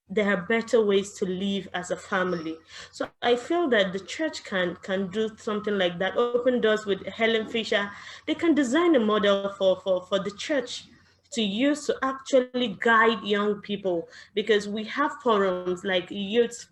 there are better ways to live as a family. So I feel that the church can do something like that. Open Doors with Helen Fisher, they can design a model for the church to use to actually guide young people, because we have forums like youth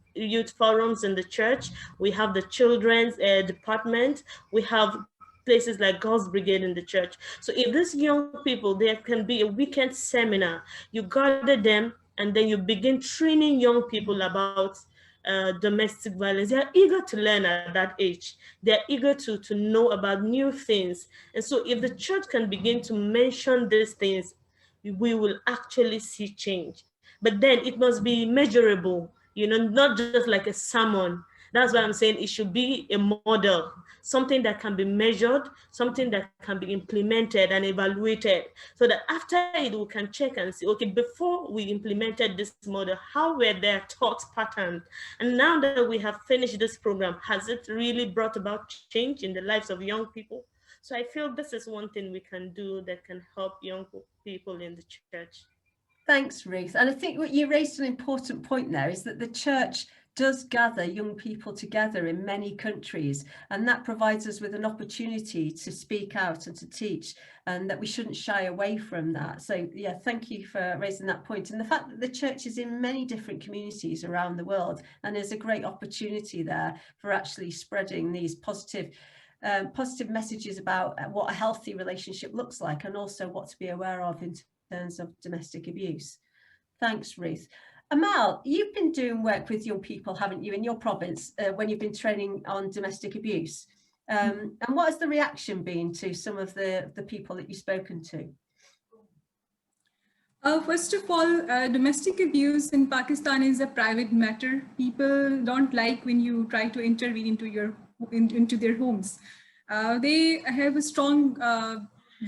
forums in the church, we have the children's department, we have places like Girls Brigade in the church. So if these young people, there can be a weekend seminar, you gather them, and then you begin training young people about domestic violence. They are eager to learn at that age. They are eager to know about new things. And so if the church can begin to mention these things, we will actually see change. But then it must be measurable, you know, not just like a sermon. That's why I'm saying it should be a model, something that can be measured, something that can be implemented and evaluated, so that after it, we can check and see, okay, before we implemented this model, how were their thought patterns? And now that we have finished this program, has it really brought about change in the lives of young people? So I feel this is one thing we can do that can help young people in the church. Thanks, Ruth. And I think what you raised an important point there is that the church does gather young people together in many countries, and that provides us with an opportunity to speak out and to teach, and that we shouldn't shy away from that. So yeah, thank you for raising that point. And the fact that the church is in many different communities around the world, and there's a great opportunity there for actually spreading these positive messages about what a healthy relationship looks like, and also what to be aware of in terms of domestic abuse. Thanks, Ruth. Amal, you've been doing work with young people, haven't you, in your province when you've been training on domestic abuse? And what has the reaction been to some of the people that you've spoken to? First of all, domestic abuse in Pakistan is a private matter. People don't like when you try to intervene into their homes. They have a strong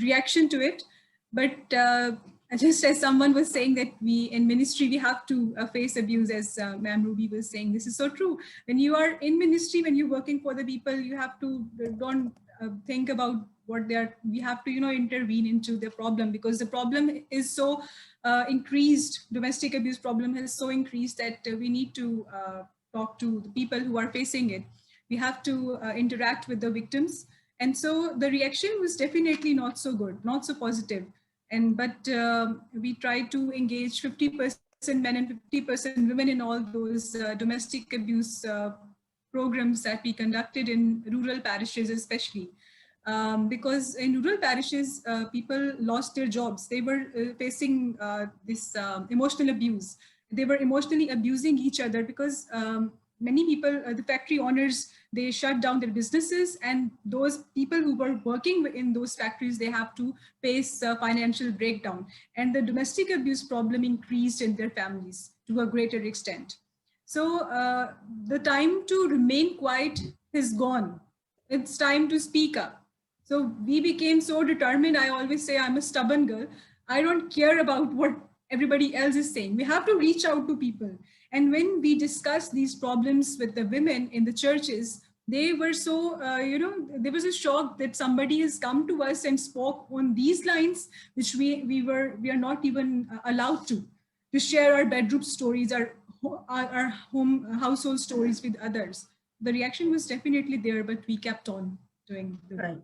reaction to it, but just as someone was saying that we in ministry, we have to face abuse, as Ma'am Ruby was saying, this is so true. When you are in ministry, when you're working for the people, you have to don't think about what they're, we have to, you know, intervene into the problem, because the problem is so increased, domestic abuse problem has so increased that we need to talk to the people who are facing it. We have to interact with the victims. And so the reaction was definitely not so good, not so positive. But we try to engage 50% men and 50% women in all those domestic abuse programs that we conducted in rural parishes, especially. Because in rural parishes, people lost their jobs. They were facing this emotional abuse. They were emotionally abusing each other because many people, the factory owners, they shut down their businesses, and those people who were working in those factories, they have to face financial breakdown. And the domestic abuse problem increased in their families to a greater extent. So the time to remain quiet is gone. It's time to speak up. So we became so determined. I always say I'm a stubborn girl. I don't care about what everybody else is saying. We have to reach out to people. And when we discussed these problems with the women in the churches, they were so, you know, there was a shock that somebody has come to us and spoke on these lines, which we are not even allowed to share our bedroom stories, our home household stories with others. The reaction was definitely there, but we kept on doing the work. Right.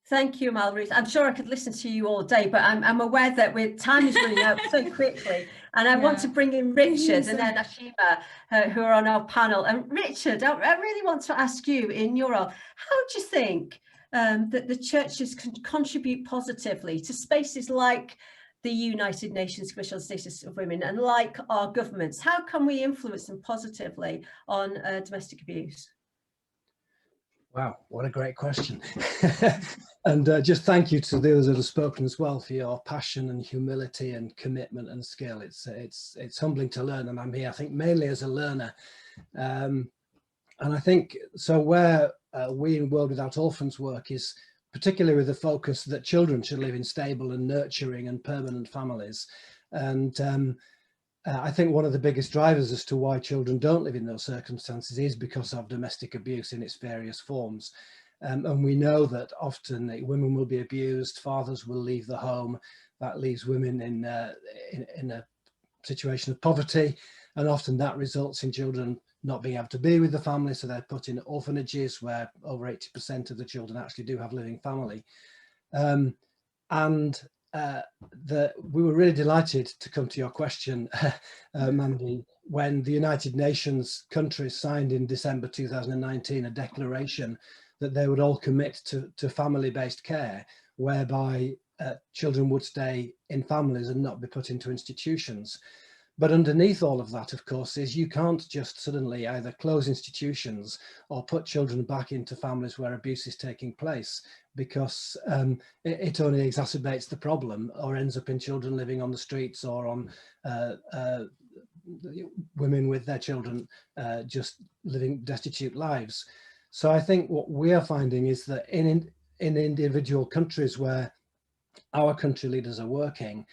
Thank you, Amal. Ruth. I'm sure I could listen to you all day, but I'm aware that time is running out so quickly. And I want to bring in Richard and then Ashima, who are on our panel. And Richard, I really want to ask you, in your role, how do you think that the churches can contribute positively to spaces like the United Nations Commission on the Status of Women and like our governments? How can we influence them positively on domestic abuse? Wow, what a great question. And just thank you to those that have spoken as well for your passion and humility and commitment and skill. It's humbling to learn, and I'm here, I think, mainly as a learner. And I think, so where we in World Without Orphans work is particularly with the focus that children should live in stable and nurturing and permanent families. And I think one of the biggest drivers as to why children don't live in those circumstances is because of domestic abuse in its various forms. And we know that often women will be abused, fathers will leave the home, that leaves women in a situation of poverty, and often that results in children not being able to be with the family, so they're put in orphanages where over 80% of the children actually do have living family. We were really delighted to come to your question, Mandy, when the United Nations countries signed in December 2019 a declaration that they would all commit to family-based care, whereby children would stay in families and not be put into institutions. But underneath all of that, of course, is you can't just suddenly either close institutions or put children back into families where abuse is taking place, because it only exacerbates the problem, or ends up in children living on the streets, or on women with their children just living destitute lives. So I think what we are finding is that in individual countries where our country leaders are working,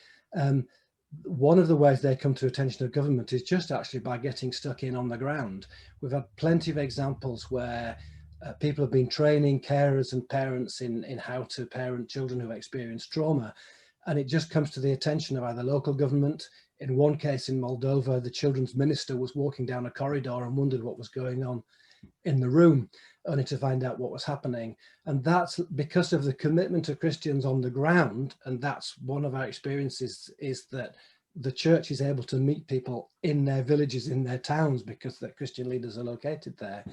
one of the ways they come to attention of government is just actually by getting stuck in on the ground. We've had plenty of examples where people have been training carers and parents in how to parent children who have experienced trauma, and it just comes to the attention of either local government. In one case in Moldova, the children's minister was walking down a corridor and wondered what was going on in the room, only to find out what was happening. And that's because of the commitment of Christians on the ground. And that's one of our experiences, is that the church is able to meet people in their villages, in their towns, because the Christian leaders are located there.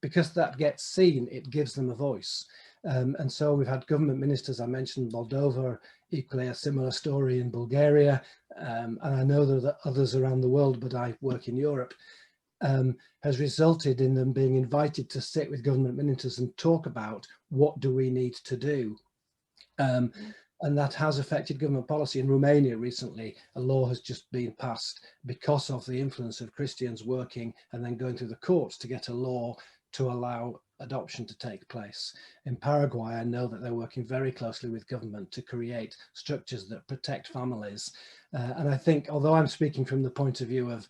Because that gets seen, it gives them a voice. And so we've had government ministers, I mentioned Moldova, equally a similar story in Bulgaria. And I know there are others around the world, but I work in Europe. Has resulted in them being invited to sit with government ministers and talk about what do we need to do. And that has affected government policy. In Romania recently, a law has just been passed because of the influence of Christians working and then going through the courts to get a law to allow adoption to take place. In Paraguay, I know that they're working very closely with government to create structures that protect families. And I think, although I'm speaking from the point of view of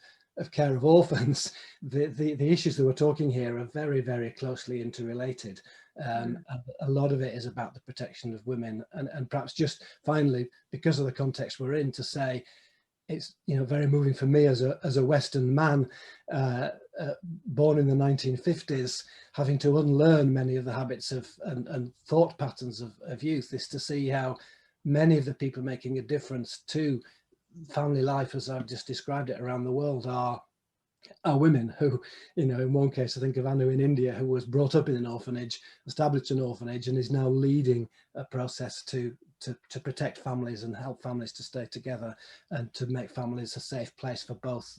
care of orphans, the issues that we're talking here are very, very closely interrelated. And a lot of it is about the protection of women. And perhaps just finally, because of the context we're in, to say it's, you know, very moving for me as a Western man born in the 1950s, having to unlearn many of the habits of and thought patterns of youth, is to see how many of the people making a difference to family life, as I've just described it around the world, are women who, you know, in one case, I think of Anu in India, who was brought up in an orphanage, established an orphanage, and is now leading a process to protect families and help families to stay together and to make families a safe place for both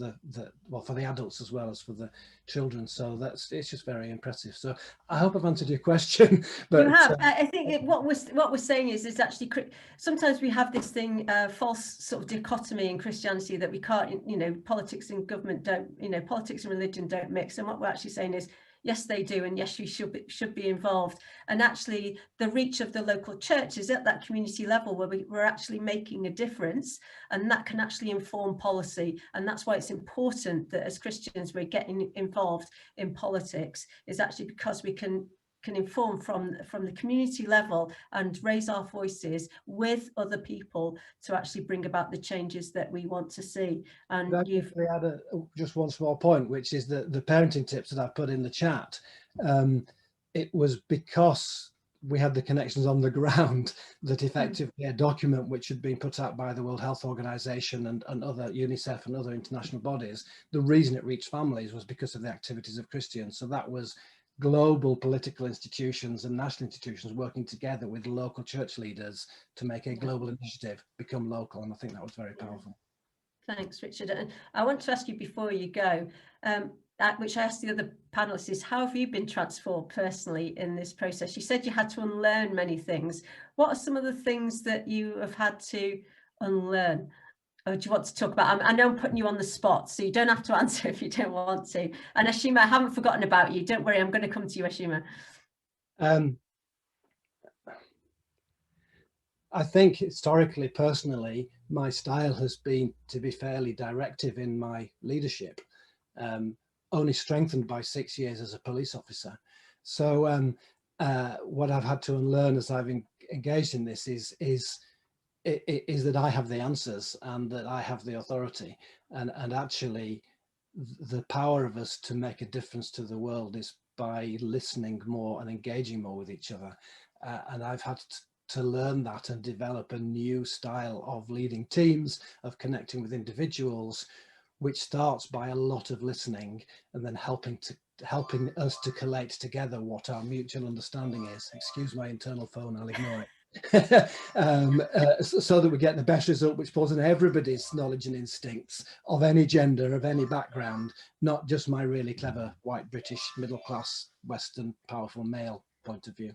for the adults as well as for the children. So it's just very impressive. So I hope I've answered your question. But you have. I think what we're saying is actually sometimes we have this thing, false sort of dichotomy in Christianity, that we can't, you know, politics and government don't, you know, politics and religion don't mix. And what we're actually saying is, yes, they do, and yes, you should be involved. And actually, the reach of the local church is at that community level where we're actually making a difference, and that can actually inform policy. And that's why it's important that as Christians we're getting involved in politics, is actually because we can inform from the community level and raise our voices with other people to actually bring about the changes that we want to see. And you've add just one small point, which is that the parenting tips that I put in the chat, it was because we had the connections on the ground that effectively a document which had been put out by the World Health Organization and other UNICEF and other international bodies, the reason it reached families was because of the activities of Christians. So that was global political institutions and national institutions working together with local church leaders to make a global initiative become local. And I think that was very powerful. Thanks, Richard. And I want to ask you before you go, which I asked the other panelists, is how have you been transformed personally in this process? You said you had to unlearn many things. What are some of the things that you have had to unlearn? Or do you want to talk about? I know I'm putting you on the spot, so you don't have to answer if you don't want to. And Ashima, I haven't forgotten about you. Don't worry, I'm going to come to you, Ashima. I think historically, personally, my style has been to be fairly directive in my leadership, only strengthened by 6 years as a police officer. So what I've had to unlearn as I've engaged in this is that I have the answers and that I have the authority, and actually the power of us to make a difference to the world is by listening more and engaging more with each other. And I've had to learn that and develop a new style of leading teams, of connecting with individuals, which starts by a lot of listening and then helping us to collate together what our mutual understanding is. Excuse my internal phone, I'll ignore it. so that we get the best result, which pulls on everybody's knowledge and instincts of any gender, of any background, not just my really clever white British middle class Western powerful male point of view.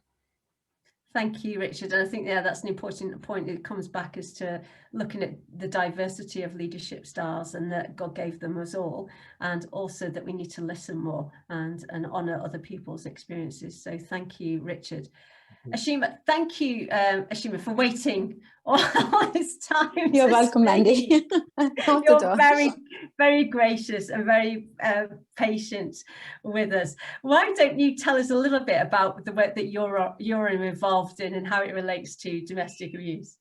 Thank you, Richard. And I think, yeah, that's an important point. It comes back as to looking at the diversity of leadership styles and that God gave them us all, and also that we need to listen more and honour other people's experiences. So thank you, Richard. Ashima, thank you, Ashima, for waiting all this time. You're welcome, Mandy. You're very, very gracious and very patient with us. Why don't you tell us a little bit about the work that you're involved in and how it relates to domestic abuse?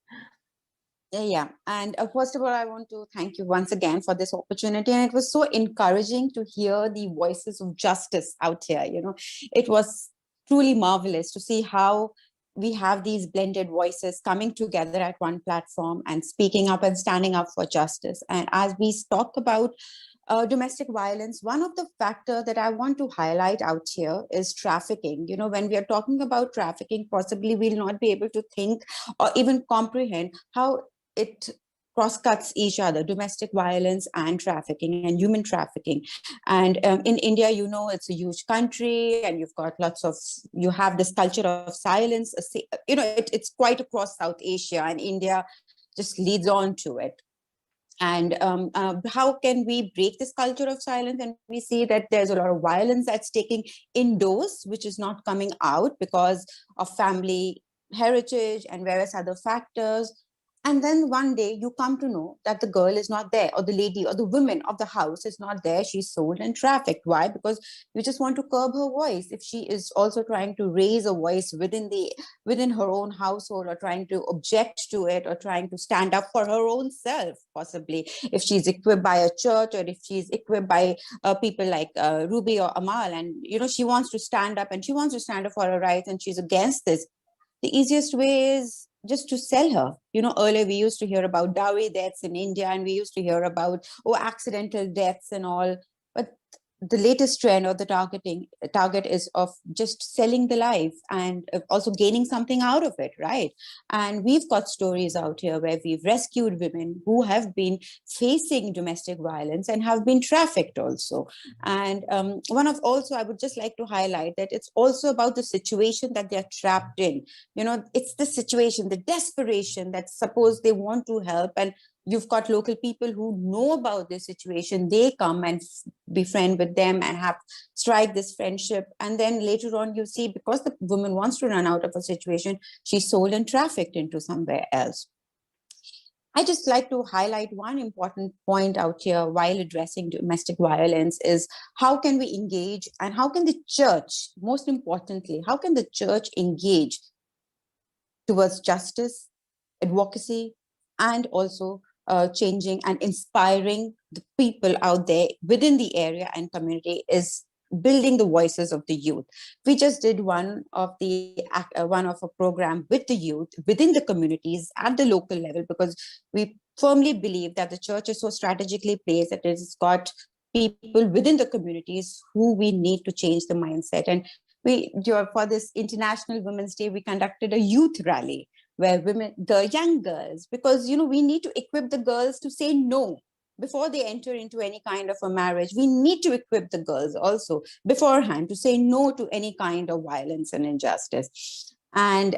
Yeah, and first of all, I want to thank you once again for this opportunity. And it was so encouraging to hear the voices of justice out here. You know, it was truly marvelous to see how we have these blended voices coming together at one platform and speaking up and standing up for justice. And as we talk about domestic violence, one of the factors that I want to highlight out here is trafficking. You know, when we are talking about trafficking, possibly we'll not be able to think or even comprehend how it cross-cuts each other, domestic violence and trafficking and human trafficking. And in India, you know, it's a huge country and you've got you have this culture of silence. You know, it's quite across South Asia, and India just leads on to it. And how can we break this culture of silence? And we see that there's a lot of violence that's taking indoors, which is not coming out because of family heritage and various other factors. And then one day you come to know that the girl is not there, or the lady or the woman of the house is not there. She's sold and trafficked. Why? Because you just want to curb her voice. If she is also trying to raise a voice within her own household, or trying to object to it, or trying to stand up for her own self, possibly if she's equipped by a church, or if she's equipped by people like Ruby or Amal, and you know, she wants to stand up and she wants to stand up for her rights and she's against this, the easiest way is just to sell her. You know, earlier we used to hear about dowry deaths in India, and we used to hear about, accidental deaths and all. But the latest trend or the target is of just selling the life and also gaining something out of it, right? And we've got stories out here where we've rescued women who have been facing domestic violence and have been trafficked also. And I would just like to highlight that it's also about the situation that they're trapped in. You know, it's the situation, the desperation that suppose they want to help, and you've got local people who know about this situation. They come and befriend with them and strike this friendship. And then later on, you see, because the woman wants to run out of a situation, she's sold and trafficked into somewhere else. I just like to highlight one important point out here while addressing domestic violence is how can we engage, and how can the church, most importantly, how can the church engage towards justice, advocacy, and also changing and inspiring the people out there within the area and community is building the voices of the youth. We just did one of a program with the youth within the communities at the local level, because we firmly believe that the church is so strategically placed that it's got people within the communities who we need to change the mindset. And for this International Women's Day, we conducted a youth rally where the young girls, because, you know, we need to equip the girls to say no before they enter into any kind of a marriage. We need to equip the girls also beforehand to say no to any kind of violence and injustice. And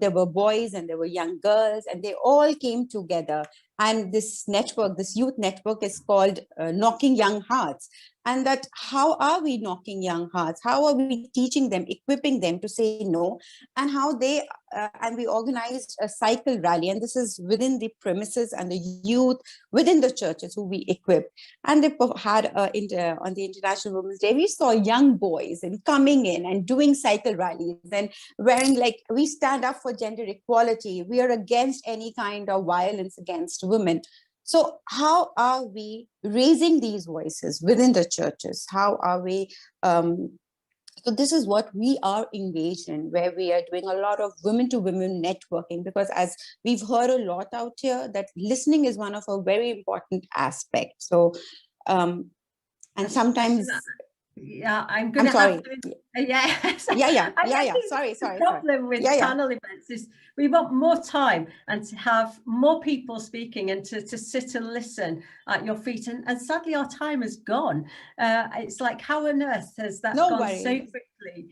there were boys and there were young girls, and they all came together. And this network, this youth network, is called Knocking Young Hearts. And that, how are we knocking young hearts? How are we teaching them, equipping them to say no? And how and we organized a cycle rally, and this is within the premises and the youth within the churches who we equipped. And they had on the International Women's Day, we saw young boys and coming in and doing cycle rallies and wearing, like, we stand up for gender equality. We are against any kind of violence against women. So how are we raising these voices within the churches? How are we so this is what we are engaged in, where we are doing a lot of women-to-women networking, because as we've heard a lot out here, that listening is one of a very important aspects. So, and sometimes... Yeah, I'm going to sorry. have to. Yes. Yeah. I think Sorry. The problem with panel events is we want more time and to have more people speaking and to sit and listen at your feet. And sadly, our time is gone. It's like, how on earth has that gone so quickly?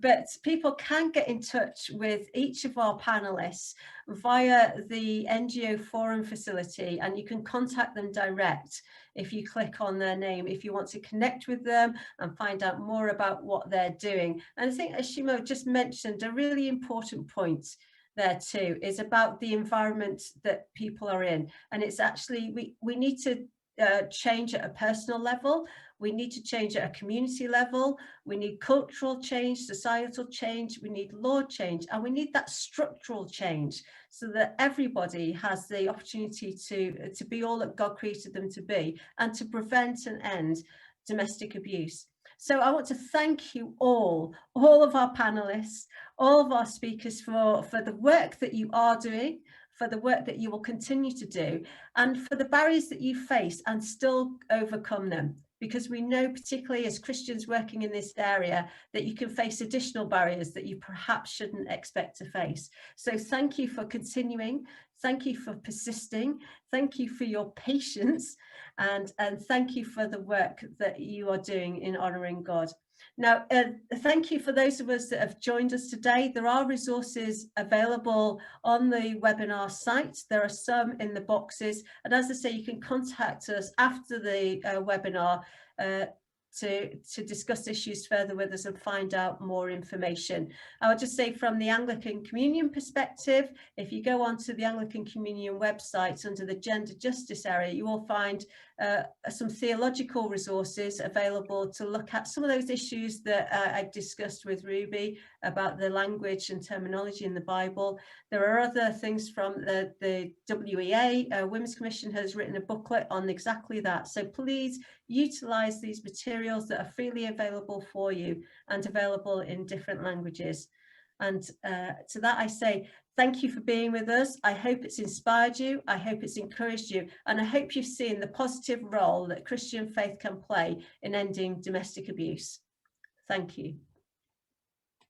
But people can get in touch with each of our panelists via the NGO Forum facility, and you can contact them direct if you click on their name, if you want to connect with them and find out more about what they're doing. And I think, as Shimo just mentioned, a really important point there too is about the environment that people are in. And it's actually, we need to change at a personal level. We need to change at a community level. We need cultural change, societal change, we need law change, and we need that structural change so that everybody has the opportunity to be all that God created them to be and to prevent and end domestic abuse. So I want to thank you all of our panelists, all of our speakers for the work that you are doing, for the work that you will continue to do, and for the barriers that you face and still overcome them. Because we know, particularly as Christians working in this area, that you can face additional barriers that you perhaps shouldn't expect to face. So thank you for continuing. Thank you for persisting. Thank you for your patience. And thank you for the work that you are doing in honouring God. Now, thank you for those of us that have joined us today. There are resources available on the webinar site. There are some in the boxes. And as I say, you can contact us after the webinar to discuss issues further with us and find out more information. I would just say from the Anglican Communion perspective, if you go onto the Anglican Communion website under the gender justice area, you will find some theological resources available to look at some of those issues that I discussed with Ruby about the language and terminology in the Bible. There are other things from the WEA, Women's Commission has written a booklet on exactly that. So please utilize these materials that are freely available for you and available in different languages. And to that I say, thank you for being with us. I hope it's inspired you. I hope it's encouraged you. And I hope you've seen the positive role that Christian faith can play in ending domestic abuse. Thank you.